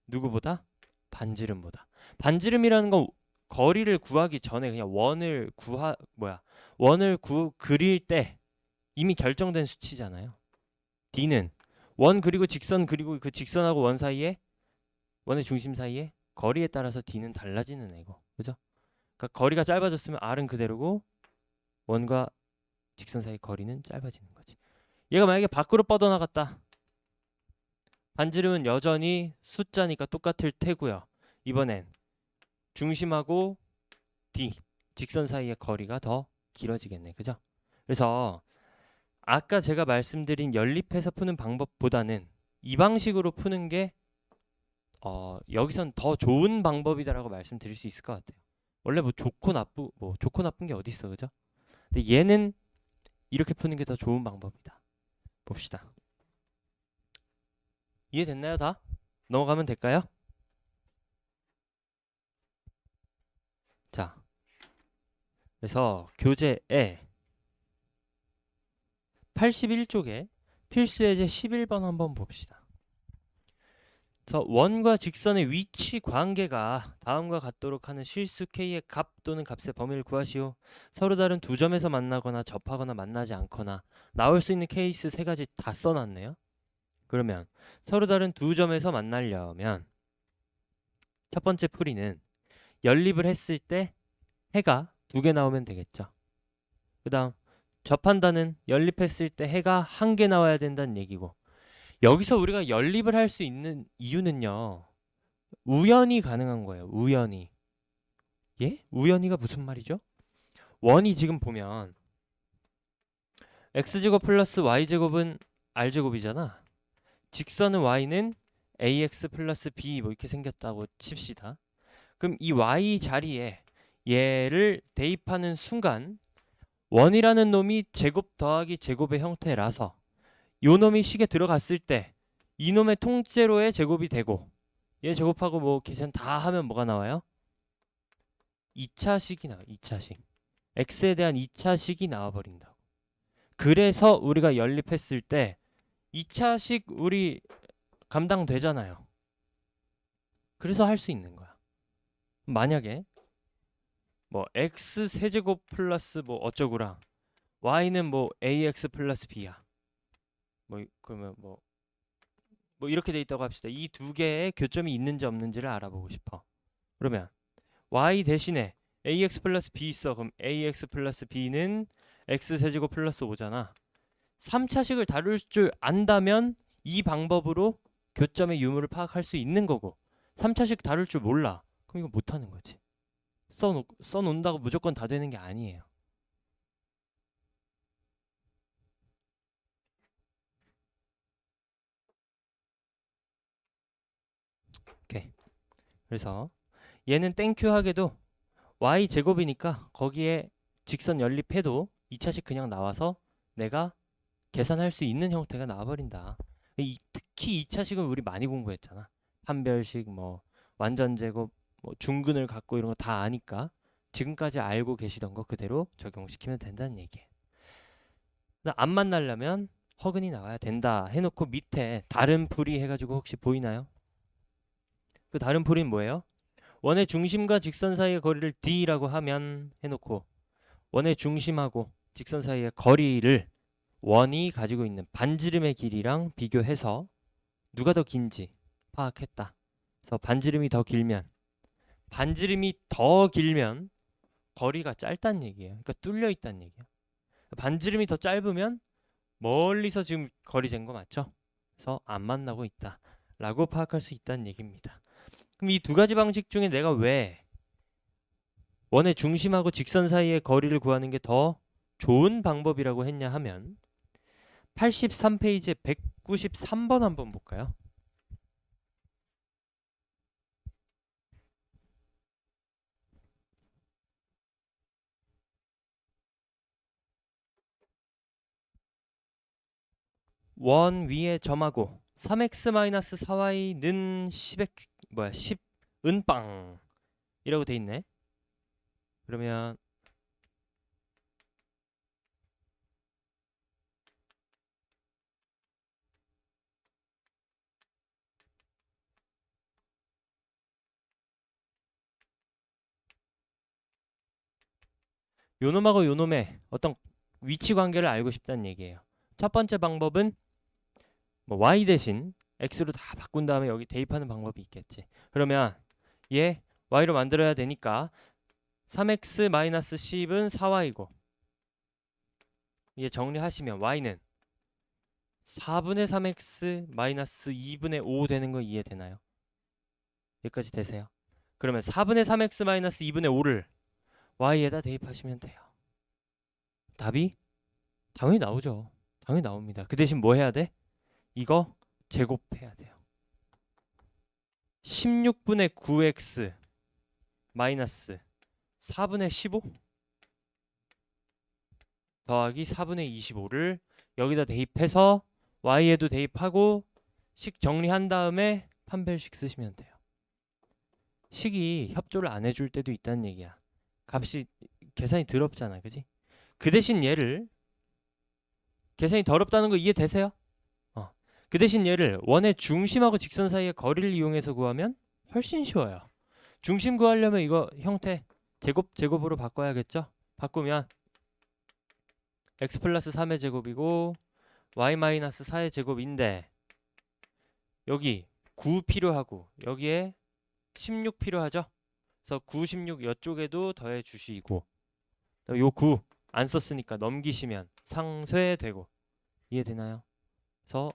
누구보다? 반지름보다. 반지름이라는 건 거리를 구하기 전에 그냥 원을 그릴 때 이미 결정된 수치잖아요. D는 원 그리고 직선 그리고 그 직선하고 원 사이에 원의 중심 사이에 거리에 따라서 D는 달라지는 애고. 그죠? 그러니까 거리가 짧아졌으면 R은 그대로고 원과 직선 사이 거리는 짧아지는 거지. 얘가 만약에 밖으로 뻗어나갔다. 반지름은 여전히 숫자니까 똑같을 테고요. 이번엔 중심하고 D, 직선 사이의 거리가 더 길어지겠네. 그죠? 그래서 아까 제가 말씀드린 연립해서 푸는 방법보다는 이 방식으로 푸는 게 여기선 더 좋은 방법이다라고 말씀드릴 수 있을 것 같아요. 원래 뭐 좋고 나쁜 게 어디 있어, 그죠? 근데 얘는 이렇게 푸는 게 더 좋은 방법이다. 봅시다. 이해됐나요, 다? 넘어가면 될까요? 자, 그래서 교재에 81쪽에 필수예제 11번 한번 봅시다. 그래서 원과 직선의 위치 관계가 다음과 같도록 하는 실수 K의 값 또는 값의 범위를 구하시오. 서로 다른 두 점에서 만나거나 접하거나 만나지 않거나 나올 수 있는 케이스 세 가지 다 써놨네요. 그러면 서로 다른 두 점에서 만나려면 첫 번째 풀이는 연립을 했을 때 해가 두 개 나오면 되겠죠. 그 다음 접한다는 연립했을 때 해가 한 개 나와야 된다는 얘기고, 여기서 우리가 연립을 할 수 있는 이유는요, 우연히 가능한 거예요. 우연히. 예? 우연히가 무슨 말이죠? 원이 지금 보면 x제곱 플러스 y제곱은 r제곱이잖아. 직선은 y는 ax 플러스 b 뭐 이렇게 생겼다고 칩시다. 그럼 이 y 자리에 얘를 대입하는 순간 원이라는 놈이 제곱 더하기 제곱의 형태라서 요 놈이 식에 들어갔을 때 이놈의 통째로의 제곱이 되고, 얘 제곱하고 뭐 계산 다 하면 뭐가 나와요? 2차식이 나와요. 2차식. x에 대한 2차식이 나와버린다고. 그래서 우리가 연립했을 때 2차식 우리 감당되잖아요. 그래서 할 수 있는 거야. 만약에 뭐 x 세제곱 플러스 뭐 어쩌고랑 y는 뭐 ax 플러스 b야. 뭐 그러면 뭐 이렇게 돼 있다고 합시다. 이 두 개의 교점이 있는지 없는지를 알아보고 싶어. 그러면 y 대신에 ax 플러스 b 있어. 그럼 ax 플러스 b는 x 세제곱 플러스 5잖아. 3차식을 다룰 줄 안다면 이 방법으로 교점의 유무를 파악할 수 있는 거고, 3차식 다룰 줄 몰라. 그럼 이거 못하는 거지. 써놓는다고 무조건 다 되는 게 아니에요. 오케이. 그래서 얘는 땡큐하게도 y 제곱이니까 거기에 직선 연립해도 2차식 그냥 나와서 내가 계산할 수 있는 형태가 나와버린다. 특히 2차식은 우리 많이 공부했잖아. 판별식, 뭐 완전 제곱, 뭐 중근을 갖고 이런 거 다 아니까 지금까지 알고 계시던 거 그대로 적용시키면 된다는 얘기예요. 안 만나려면 허근이 나와야 된다 해놓고 밑에 다른 풀이 해가지고 혹시 보이나요? 그 다른 풀이는 뭐예요? 원의 중심과 직선 사이의 거리를 d라고 하면 해놓고 원의 중심하고 직선 사이의 거리를 원이 가지고 있는 반지름의 길이랑 비교해서 누가 더 긴지 파악했다. 그래서 반지름이 더 길면 거리가 짧다는 얘기예요. 그러니까 뚫려 있다는 얘기예요. 반지름이 더 짧으면 멀리서 지금 거리 잰 거 맞죠? 그래서 안 만나고 있다 라고 파악할 수 있다는 얘기입니다. 그럼 이 두 가지 방식 중에 내가 왜 원의 중심하고 직선 사이의 거리를 구하는 게 더 좋은 방법이라고 했냐 하면 83페이지에 193번 한번 볼까요? 원 위에 점하고 3x-4y는 10 은빵 이라고 돼 있네. 그러면 요놈하고 요놈의 어떤 위치 관계를 알고 싶다는 얘기예요. 첫 번째 방법은 뭐 y 대신 x로 다 바꾼 다음에 여기 대입하는 방법이 있겠지. 그러면 얘 y로 만들어야 되니까 3x-10은 4y고 얘 정리하시면 y는 4분의 3x 마이너스 2분의 5 되는 거 이해되나요? 여기까지 되세요? 그러면 4분의 3x 마이너스 2분의 5를 y에다 대입하시면 돼요. 답이 당연히 나오죠. 당연히 나옵니다. 그 대신 뭐 해야 돼? 이거 제곱해야 돼요. 16분의 9x 마이너스 4분의 15 더하기 4분의 25를 여기다 대입해서 y에도 대입하고 식 정리한 다음에 판별식 쓰시면 돼요. 식이 협조를 안 해줄 때도 있다는 얘기야. 값이 계산이 더럽잖아, 그지? 그 대신 얘를 계산이 더럽다는 거 이해되세요? 그 대신 얘를 원의 중심하고 직선 사이의 거리를 이용해서 구하면 훨씬 쉬워요. 중심 구하려면 이거 형태 제곱으로 바꿔야겠죠? 바꾸면 x 플러스 3의 제곱이고 y 마이너스 4의 제곱인데 여기 9 필요하고 여기에 16 필요하죠? 그래서 9, 16 이쪽에도 더해 주시고 요 9 안 썼으니까 넘기시면 상쇄되고. 이해되나요? 그래서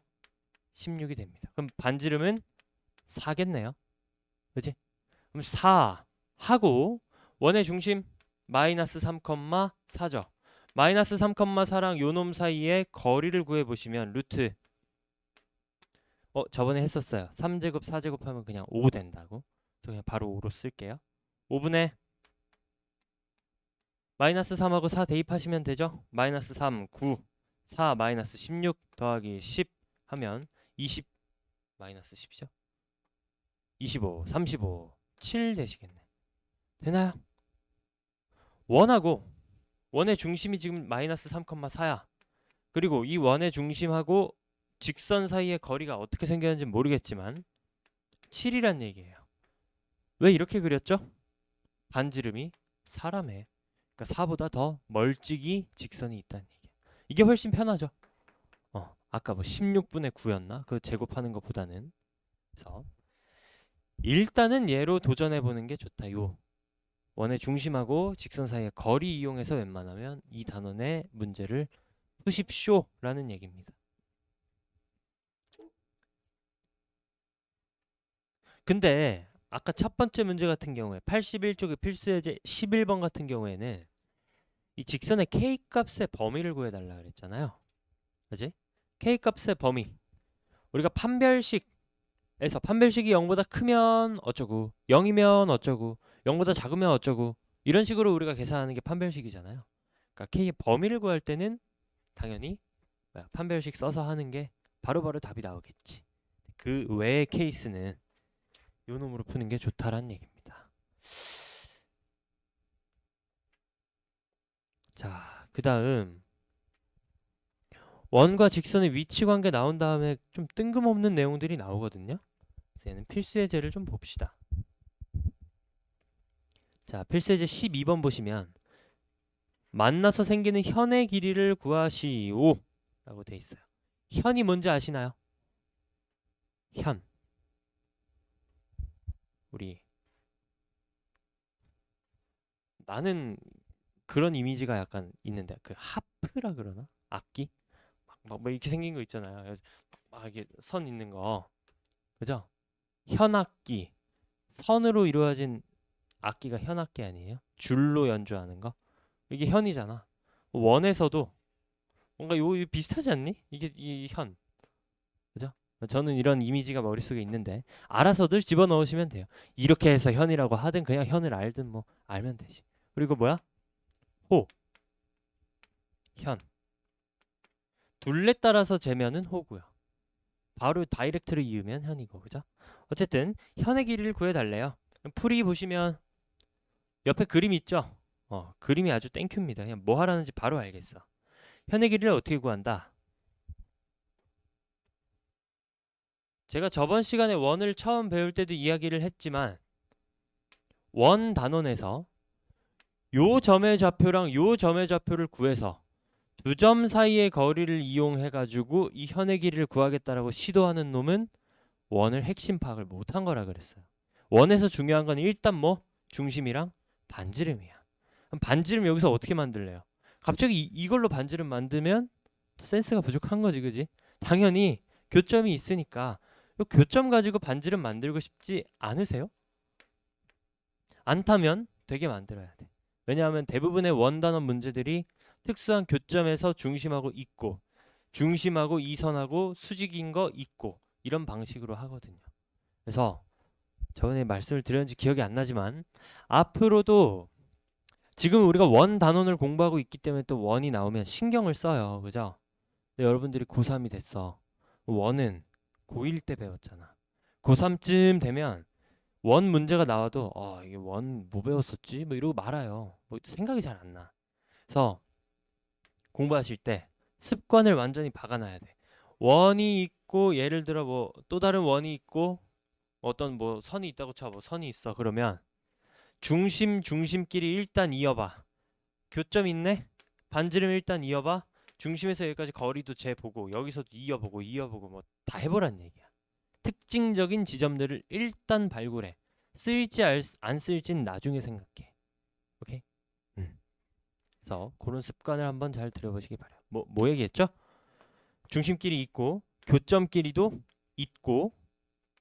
16이 됩니다. 그럼 반지름은 4겠네요. 그지? 그럼 4 하고 원의 중심 마이너스 3,4죠. 마이너스 3,4랑 요놈 사이의 거리를 구해보시면 루트 저번에 했었어요. 3제곱 4제곱 하면 그냥 5 된다고. 저 그냥 바로 5로 쓸게요. 5분의 마이너스 3하고 4 대입하시면 되죠. 마이너스 3, 9, 4 마이너스 16 더하기 10 하면 20 마이너스 10이죠. 25, 35, 7 되시겠네. 되나요? 원하고 원의 중심이 지금 마이너스 3,4야. 그리고 이 원의 중심하고 직선 사이의 거리가 어떻게 생겼는지 모르겠지만 7이란 얘기예요. 왜 이렇게 그렸죠? 반지름이 4라며. 그러니까 4보다 더 멀찍이 직선이 있다는 얘기예요. 이게 훨씬 편하죠. 아까 뭐 16분의 9였나? 그 제곱하는 것보다는. 그래서 일단은 얘로 도전해보는 게 좋다. 요 원의 중심하고 직선 사이의 거리 이용해서 웬만하면 이 단원의 문제를 푸십쇼라는 얘기입니다. 근데 아까 첫 번째 문제 같은 경우에 81쪽의 필수예제 11번 같은 경우에는 이 직선의 K값의 범위를 구해달라 그랬잖아요. 그지? K값의 범위. 우리가 판별식에서 판별식이 0보다 크면 어쩌고 0이면 어쩌고 0보다 작으면 어쩌고 이런 식으로 우리가 계산하는 게 판별식이잖아요. 그러니까 K의 범위를 구할 때는 당연히 판별식 써서 하는 게 바로바로 답이 나오겠지. 그 외의 케이스는 요 놈으로 푸는 게 좋다라는 얘기입니다. 자, 그 다음 원과 직선의 위치 관계 나온 다음에 좀 뜬금없는 내용들이 나오거든요. 그래서 얘는 필수예제를 좀 봅시다. 자, 필수예제 12번 보시면 만나서 생기는 현의 길이를 구하시오 라고 돼 있어요. 현이 뭔지 아시나요? 현. 우리 나는 그런 이미지가 약간 있는데 그 하프라 그러나? 악기? 막 이렇게 생긴 거 있잖아요. 막 이게 선 있는 거. 그죠? 현악기. 선으로 이루어진 악기가 현악기 아니에요? 줄로 연주하는 거. 이게 현이잖아. 원에서도 뭔가 요 비슷하지 않니? 이게 이 현. 그죠? 저는 이런 이미지가 머릿속에 있는데 알아서들 집어넣으시면 돼요. 이렇게 해서 현이라고 하든 그냥 현을 알든 뭐 알면 되지. 그리고 뭐야? 호. 현. 둘레 따라서 재면은 호고요. 바로 다이렉트로 이으면 현이고. 그죠? 어쨌든 현의 길이를 구해달래요. 풀이 보시면 옆에 그림 있죠? 그림이 아주 땡큐입니다. 그냥 뭐 하라는지 바로 알겠어. 현의 길이를 어떻게 구한다? 제가 저번 시간에 원을 처음 배울 때도 이야기를 했지만 원 단원에서 요 점의 좌표랑 요 점의 좌표를 구해서 두 점 사이의 거리를 이용해 가지고 이 현의 길이를 구하겠다라고 시도하는 놈은 원을 핵심 파악을 못한 거라 그랬어요. 원에서 중요한 건 일단 뭐 중심이랑 반지름이야. 그럼 반지름 여기서 어떻게 만들래요? 갑자기 이걸로 반지름 만들면 센스가 부족한 거지, 그지? 당연히 교점이 있으니까 이 교점 가지고 반지름 만들고 싶지 않으세요? 않다면 되게 만들어야 돼. 왜냐하면 대부분의 원단원 문제들이 특수한 교점에서 중심하고 있고 중심하고 이선하고 수직인 거 있고 이런 방식으로 하거든요. 그래서 저번에 말씀을 드렸는지 기억이 안 나지만 앞으로도 지금 우리가 원 단원을 공부하고 있기 때문에 또 원이 나오면 신경을 써요. 그죠? 근데 여러분들이 고3이 됐어. 원은 고1 때 배웠잖아. 고3쯤 되면 원 문제가 나와도 이게 원 뭐 배웠었지? 뭐 이러고 말아요. 뭐 생각이 잘 안 나. 그래서 공부하실 때 습관을 완전히 박아놔야 돼. 원이 있고 예를 들어 뭐 또 다른 원이 있고 어떤 뭐 선이 있다고 쳐. 뭐 선이 있어. 그러면 중심끼리 일단 이어봐. 교점 있네? 반지름 일단 이어봐. 중심에서 여기까지 거리도 재보고 여기서도 이어보고 뭐 다 해보란 얘기야. 특징적인 지점들을 일단 발굴해. 쓸지 안 쓸지는 나중에 생각해. 오케이? 그래서 그런 습관을 한번 잘 들여보시기 바래요. 뭐 얘기했죠? 중심끼리 있고 교점끼리도 있고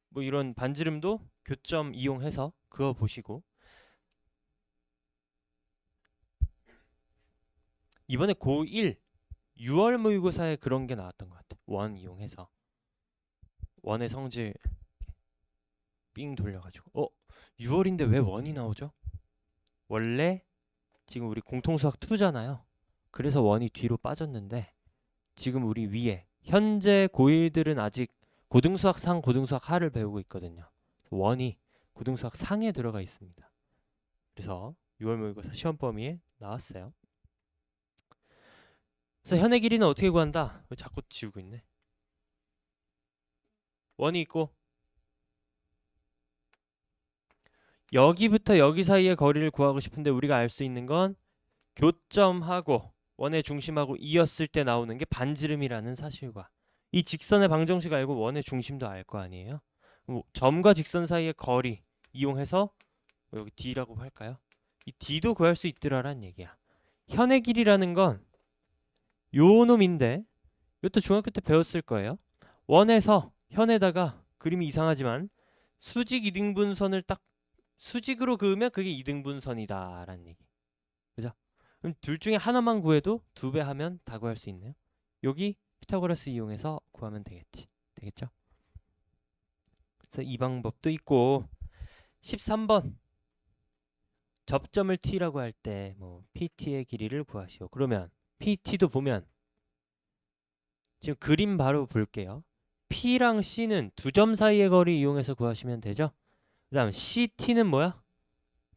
뭐 이런 반지름도 교점 이용해서 그어 보시고 이번에 고1 6월 모의고사에 그런 게 나왔던 것 같아. 원 이용해서 원의 성질 삥 돌려가지고 6월인데 왜 원이 나오죠? 원래 지금 우리 공통수학 2잖아요. 그래서 원이 뒤로 빠졌는데 지금 우리 위에 현재 고1들은 아직 고등수학 상, 고등수학 하를 배우고 있거든요. 원이 고등수학 상에 들어가 있습니다. 그래서 6월 모의고사 시험 범위에 나왔어요. 그래서 현의 길이는 어떻게 구한다? 왜 자꾸 지우고 있네. 원이 있고 여기부터 여기 사이의 거리를 구하고 싶은데 우리가 알 수 있는 건 교점하고 원의 중심하고 이었을 때 나오는 게 반지름이라는 사실과 이 직선의 방정식 알고 원의 중심도 알 거 아니에요? 점과 직선 사이의 거리 이용해서 여기 D라고 할까요? 이 D도 구할 수 있더라라는 얘기야. 현의 길이라는 건 요 놈인데 이것도 중학교 때 배웠을 거예요. 원에서 현에다가 그림이 이상하지만 수직 이등분선을 딱 수직으로 그으면 그게 이등분선이다라는 얘기. 그죠? 그럼 둘 중에 하나만 구해도 2배 하면 다 구할 수 있네요. 여기 피타고라스 이용해서 구하면 되겠죠? 그래서 이 방법도 있고 13번 접점을 T라고 할 때 뭐 PT의 길이를 구하시오. 그러면 PT도 보면 지금 그림 바로 볼게요. P랑 C는 두 점 사이의 거리 이용해서 구하시면 되죠. 그 다음 CT는 뭐야?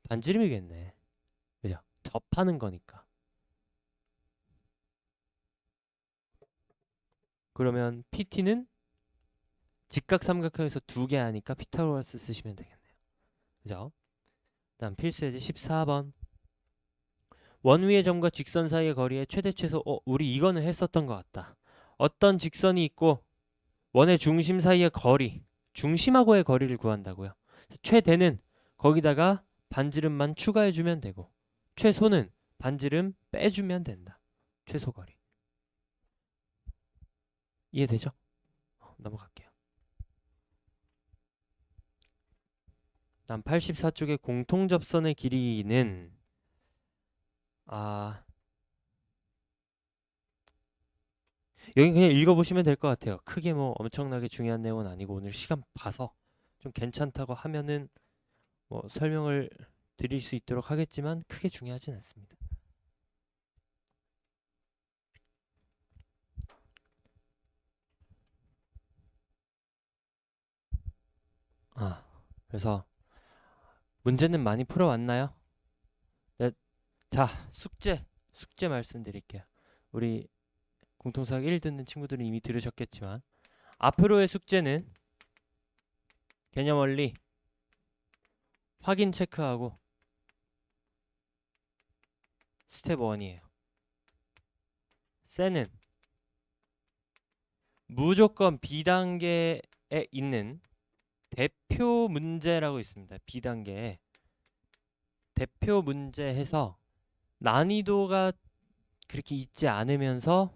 반지름이겠네. 그죠? 접하는 거니까. 그러면 PT는 직각삼각형에서 2개 하니까 피타고라스 쓰시면 되겠네요. 그죠? 다음 필수 예제 14번. 원 위의 점과 직선 사이의 거리의 최대 최소. 우리 이거는 했었던 것 같다. 어떤 직선이 있고 원의 중심 사이의 거리, 중심하고의 거리를 구한다고요. 최대는 거기다가 반지름만 추가해주면 되고 최소는 반지름 빼주면 된다. 최소 거리. 이해되죠? 넘어갈게요. 다음 84쪽의 공통접선의 길이는 여기 그냥 읽어보시면 될 것 같아요. 크게 뭐 엄청나게 중요한 내용은 아니고 오늘 시간 봐서 좀 괜찮다고 하면은 뭐 설명을 드릴 수 있도록 하겠지만 크게 중요하진 않습니다. 그래서 문제는 많이 풀어왔나요? 네, 자, 숙제 말씀드릴게요. 우리 공통수학 1 듣는 친구들은 이미 들으셨겠지만 앞으로의 숙제는 개념 원리 확인 체크하고 스텝 1이에요. 셀은 무조건 B단계에 있는 대표 문제라고 있습니다. B단계에 대표 문제 해서 난이도가 그렇게 있지 않으면서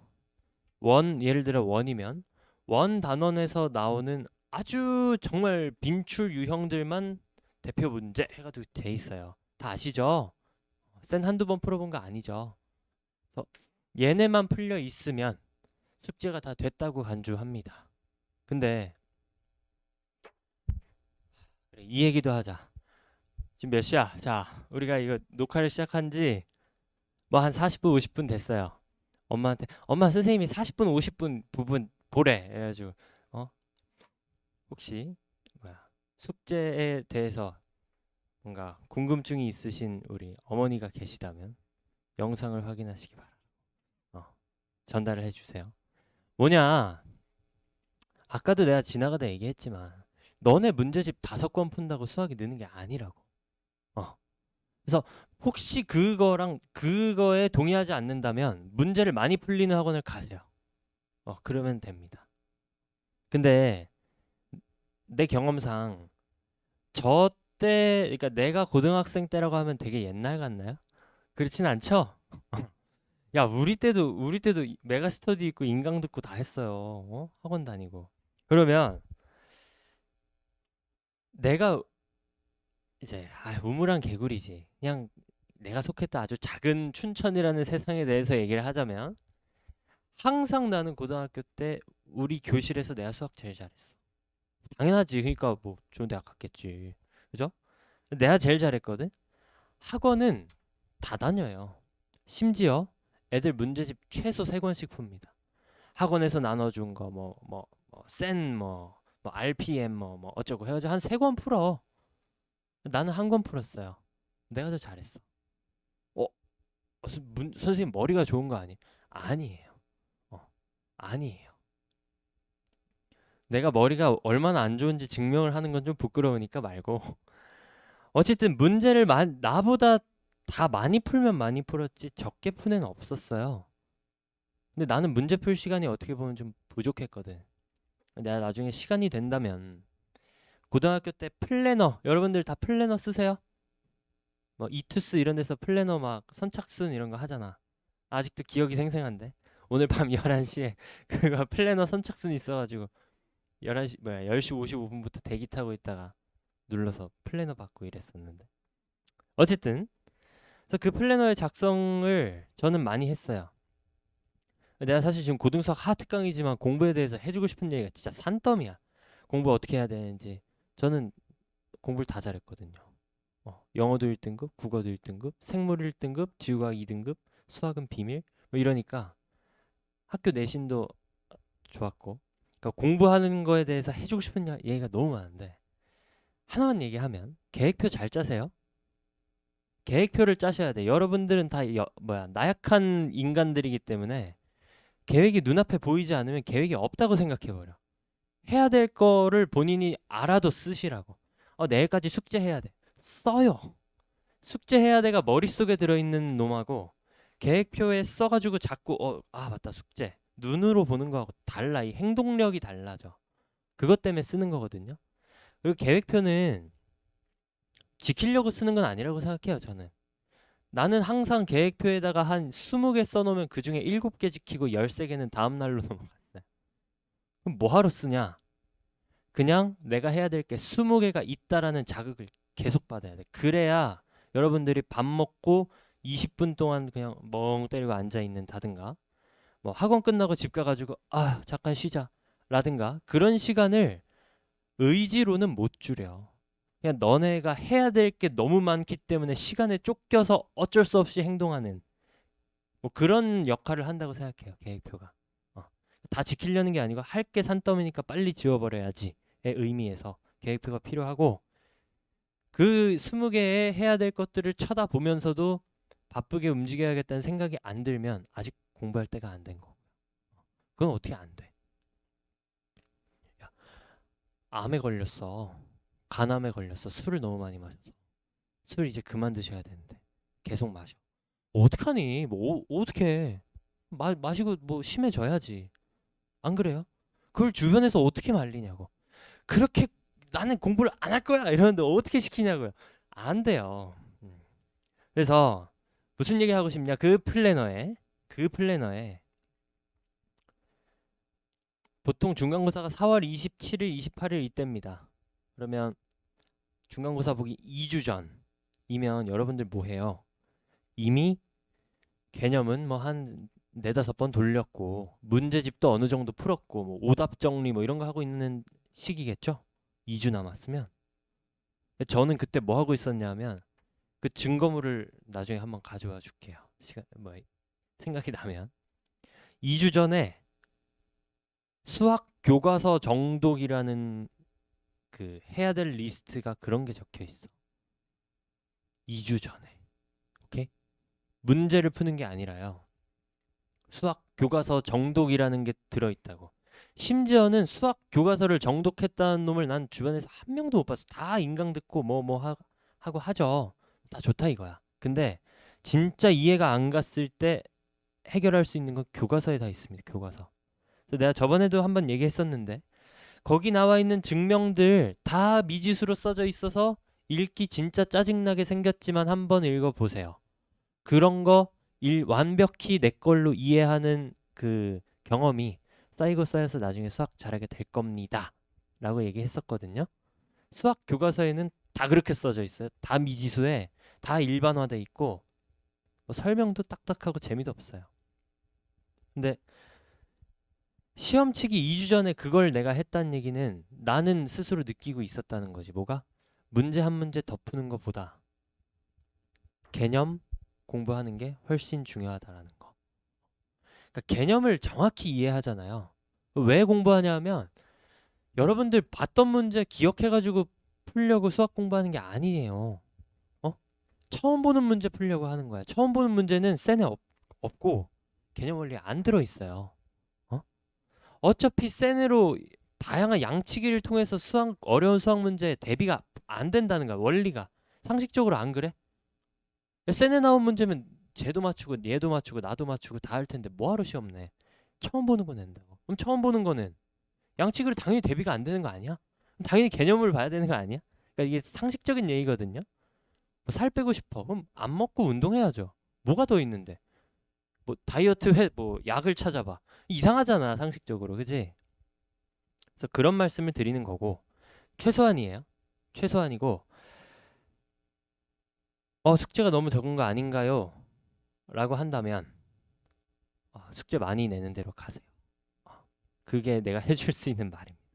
예를 들어 원이면 원 단원에서 나오는 아주 정말 빈출 유형들만 대표 문제 해가지고 돼 있어요. 다 아시죠? 센 한두 번 풀어본 거 아니죠? 그래서 얘네만 풀려 있으면 숙제가 다 됐다고 간주합니다. 근데 그래, 이 얘기도 하자. 지금 몇 시야? 자, 우리가 이거 녹화를 시작한 지 뭐 한 40분, 50분 됐어요. 엄마한테 엄마 선생님이 40분, 50분 부분 보래. 해가지고 혹시 숙제에 대해서 뭔가 궁금증이 있으신 우리 어머니가 계시다면 영상을 확인하시기 바랍니다. 전달을 해주세요. 뭐냐? 아까도 내가 지나가다 얘기했지만 너네 문제집 5권 푼다고 수학이 느는 게 아니라고. 그래서 혹시 그거에 동의하지 않는다면 문제를 많이 풀리는 학원을 가세요. 그러면 됩니다. 근데 내 경험상 그러니까 내가 고등학생 때라고 하면 되게 옛날 같나요? 그렇진 않죠? 야, 우리 때도 메가스터디 있고 인강 듣고 다 했어요. 학원 다니고. 그러면 내가 이제 우물한 개구리지. 그냥 내가 속했던 아주 작은 춘천이라는 세상에 대해서 얘기를 하자면 항상 나는 고등학교 때 우리 교실에서 내가 수학 제일 잘했어. 당연하지. 그러니까 뭐 좋은 대학 갔겠지. 그죠? 내가 제일 잘했거든. 학원은 다 다녀요. 심지어 애들 문제집 최소 3권씩 풉니다. 학원에서 나눠준 거 센 RPM 어쩌고 해가지고 한 3권 풀어. 나는 한 권 풀었어요. 내가 더 잘했어. 어, 선생님 머리가 좋은 거 아니? 아니에요. 아니에요. 내가 머리가 얼마나 안 좋은지 증명을 하는 건 좀 부끄러우니까 말고. 어쨌든 문제를 나보다 다 많이 풀면 많이 풀었지 적게 푼 애는 없었어요. 근데 나는 문제 풀 시간이 어떻게 보면 좀 부족했거든. 내가 나중에 시간이 된다면 고등학교 때 플래너, 여러분들 다 플래너 쓰세요? 뭐 이투스 이런 데서 플래너 막 선착순 이런 거 하잖아. 아직도 기억이 생생한데. 오늘 밤 11시에 그거 플래너 선착순이 있어가지고 10시 55분부터 대기 타고 있다가 눌러서 플래너 받고 이랬었는데. 어쨌든 그래서 그 플래너의 작성을 저는 많이 했어요. 내가 사실 지금 고등수학 하특강이지만 공부에 대해서 해주고 싶은 얘기가 진짜 산더미야. 공부 어떻게 해야 되는지. 저는 공부를 다 잘했거든요. 영어도 1등급, 국어도 1등급, 생물 1등급, 지구과학 2등급, 수학은 비밀 뭐 이러니까 학교 내신도 좋았고. 그러니까 공부하는 거에 대해서 해주고 싶은 얘기가 너무 많은데 하나만 얘기하면 계획표 잘 짜세요. 계획표를 짜셔야 돼. 여러분들은 다 나약한 인간들이기 때문에 계획이 눈앞에 보이지 않으면 계획이 없다고 생각해버려. 해야 될 거를 본인이 알아도 쓰시라고. 내일까지 숙제해야 돼. 써요. 숙제해야 돼가 머릿속에 들어있는 놈하고 계획표에 써가지고 자꾸 맞다 숙제. 눈으로 보는 거하고 달라. 이 행동력이 달라져. 그것 때문에 쓰는 거거든요. 그리고 계획표는 지키려고 쓰는 건 아니라고 생각해요. 저는. 나는 항상 계획표에다가 한 20개 써놓으면 그중에 7개 지키고 13개는 다음날로 넘어갔어요. 그럼 뭐하러 쓰냐? 그냥 내가 해야 될 게 20개가 있다라는 자극을 계속 받아야 돼. 그래야 여러분들이 밥 먹고 20분 동안 그냥 멍 때리고 앉아있는다든가 뭐 학원 끝나고 집 가가지고 잠깐 쉬자 라든가 그런 시간을 의지로는 못 줄여. 그냥 너네가 해야 될 게 너무 많기 때문에 시간에 쫓겨서 어쩔 수 없이 행동하는 뭐 그런 역할을 한다고 생각해요. 계획표가. 다 지키려는 게 아니고 할 게 산더미니까 빨리 지워버려야지의 의미에서 계획표가 필요하고 그 20개의 해야 될 것들을 쳐다보면서도 바쁘게 움직여야겠다는 생각이 안 들면 아직 공부할 때가 안 된 거고요. 그건 어떻게 안 돼. 야, 암에 걸렸어. 간암에 걸렸어. 술을 너무 많이 마셔서. 술 이제 그만 드셔야 되는데 계속 마셔. 어떡하니? 뭐 어떻게 마시고 뭐 심해져야지. 안 그래요? 그걸 주변에서 어떻게 말리냐고. 그렇게 나는 공부를 안 할 거야 이러는데 어떻게 시키냐고요. 안 돼요. 그래서 무슨 얘기 하고 싶냐? 그 플래너에 보통 중간고사가 4월 27일, 28일 이때입니다. 그러면 중간고사 보기 2주 전이면 여러분들 뭐 해요? 이미 개념은 뭐 한 4-5번 돌렸고 문제집도 어느 정도 풀었고 뭐 오답 정리 뭐 이런 거 하고 있는 시기겠죠? 2주 남았으면. 저는 그때 뭐 하고 있었냐면 그 증거물을 나중에 한번 가져와 줄게요. 생각이 나면 2주 전에 수학 교과서 정독이라는 그 해야 될 리스트가 그런 게 적혀 있어. 2주 전에. 오케이? 문제를 푸는 게 아니라요. 수학 교과서 정독이라는 게 들어있다고. 심지어는 수학 교과서를 정독했다는 놈을 난 주변에서 한 명도 못 봤어. 다 인강 듣고 하고 하죠. 다 좋다 이거야. 근데 진짜 이해가 안 갔을 때 해결할 수 있는 건 교과서에 다 있습니다. 교과서. 그래서 내가 저번에도 한번 얘기했었는데 거기 나와 있는 증명들 다 미지수로 써져 있어서 읽기 진짜 짜증나게 생겼지만 한번 읽어보세요. 그런 거 완벽히 내 걸로 이해하는 그 경험이 쌓이고 쌓여서 나중에 수학 잘하게 될 겁니다. 라고 얘기했었거든요. 수학 교과서에는 다 그렇게 써져 있어요. 다 미지수에 다 일반화돼 있고 뭐 설명도 딱딱하고 재미도 없어요. 근데 시험 치기 2주 전에 그걸 내가 했다는 얘기는 나는 스스로 느끼고 있었다는 거지. 뭐가? 문제 한 문제 더 푸는 것보다 개념 공부하는 게 훨씬 중요하다라는 거. 그러니까 개념을 정확히 이해하잖아요. 왜 공부하냐 하면 여러분들 봤던 문제 기억해가지고 풀려고 수학 공부하는 게 아니에요. 어? 처음 보는 문제 풀려고 하는 거야. 처음 보는 문제는 센에 없고 개념 원리 안 들어있어요. 어? 어차피 센으로 다양한 양치기를 통해서 어려운 수학 문제 대비가 안 된다는 거야. 원리가. 상식적으로 안 그래? 센에 나온 문제면 쟤도 맞추고 얘도 맞추고 나도 맞추고 다 할 텐데 뭐하러 시험 내? 처음 보는 거 낸다고. 그럼 처음 보는 거는 양치기로 당연히 대비가 안 되는 거 아니야? 당연히 개념을 봐야 되는 거 아니야? 그러니까 이게 상식적인 얘기거든요. 뭐살 빼고 싶어. 그럼 안 먹고 운동해야죠. 뭐가 더 있는데? 뭐 다이어트 뭐 약을 찾아봐. 이상하잖아, 상식적으로. 그지? 그래서 그런 말씀을 드리는 거고 최소한이에요. 최소한이고 숙제가 너무 적은 거 아닌가요? 라고 한다면 숙제 많이 내는 대로 가세요. 그게 내가 해줄 수 있는 말입니다.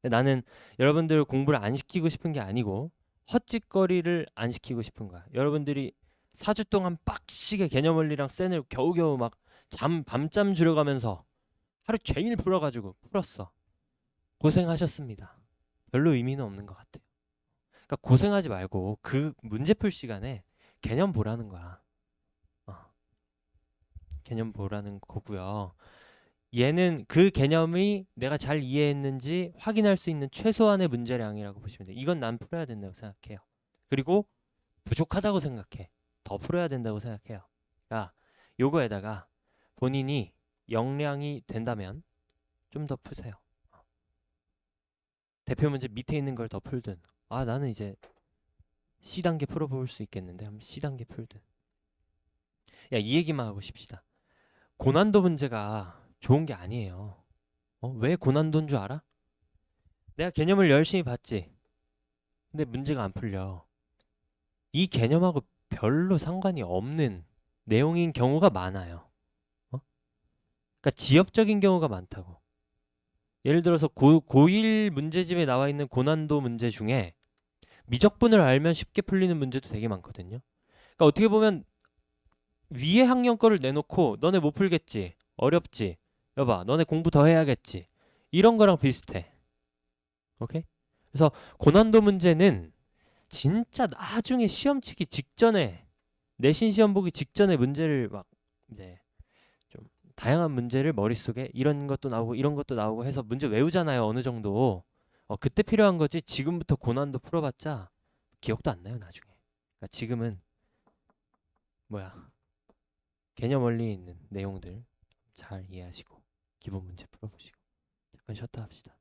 나는 여러분들 공부를 안 시키고 싶은 게 아니고 헛짓거리를 안 시키고 싶은 거야. 여러분들이 4주 동안 빡시게 개념 원리랑 센을 겨우겨우 막 밤잠 줄여가면서 하루 종일 풀어가지고 풀었어. 고생하셨습니다. 별로 의미는 없는 것 같아요. 그러니까 고생하지 말고 그 문제 풀 시간에 개념 보라는 거야. 어, 개념 보라는 거고요. 얘는 그 개념이 내가 잘 이해했는지 확인할 수 있는 최소한의 문제량이라고 보시면 돼요. 이건 난 풀어야 된다고 생각해요. 그리고 부족하다고 생각해. 더 풀어야 된다고 생각해요. 그러니까 요거에다가 본인이 역량이 된다면 좀 더 푸세요. 대표 문제 밑에 있는 걸 더 풀든 나는 이제 C단계 풀어볼 수 있겠는데 하면 C단계 풀든 이 얘기만 하고 싶시다. 고난도 문제가 좋은 게 아니에요. 왜 고난도인 줄 알아? 내가 개념을 열심히 봤지. 근데 문제가 안 풀려. 이 개념하고 별로 상관이 없는 내용인 경우가 많아요. 그러니까 지엽적인 경우가 많다고. 예를 들어서 고1 문제집에 나와 있는 고난도 문제 중에 미적분을 알면 쉽게 풀리는 문제도 되게 많거든요. 그러니까 어떻게 보면 위에 학년 거를 내놓고 너네 못 풀겠지. 어렵지. 여봐, 너네 공부 더 해야겠지. 이런 거랑 비슷해. 오케이? 그래서 고난도 문제는 진짜 나중에 시험 치기 직전에 내신 시험 보기 직전에 문제를 막 이제 좀 다양한 문제를 머릿속에 이런 것도 나오고 이런 것도 나오고 해서 문제 외우잖아요. 어느 정도. 그때 필요한 거지. 지금부터 고난도 풀어봤자 기억도 안 나요. 나중에. 그러니까 지금은 뭐야 개념 원리에 있는 내용들 잘 이해하시고 기본 문제 풀어보시고 잠깐 쉬었다 합시다.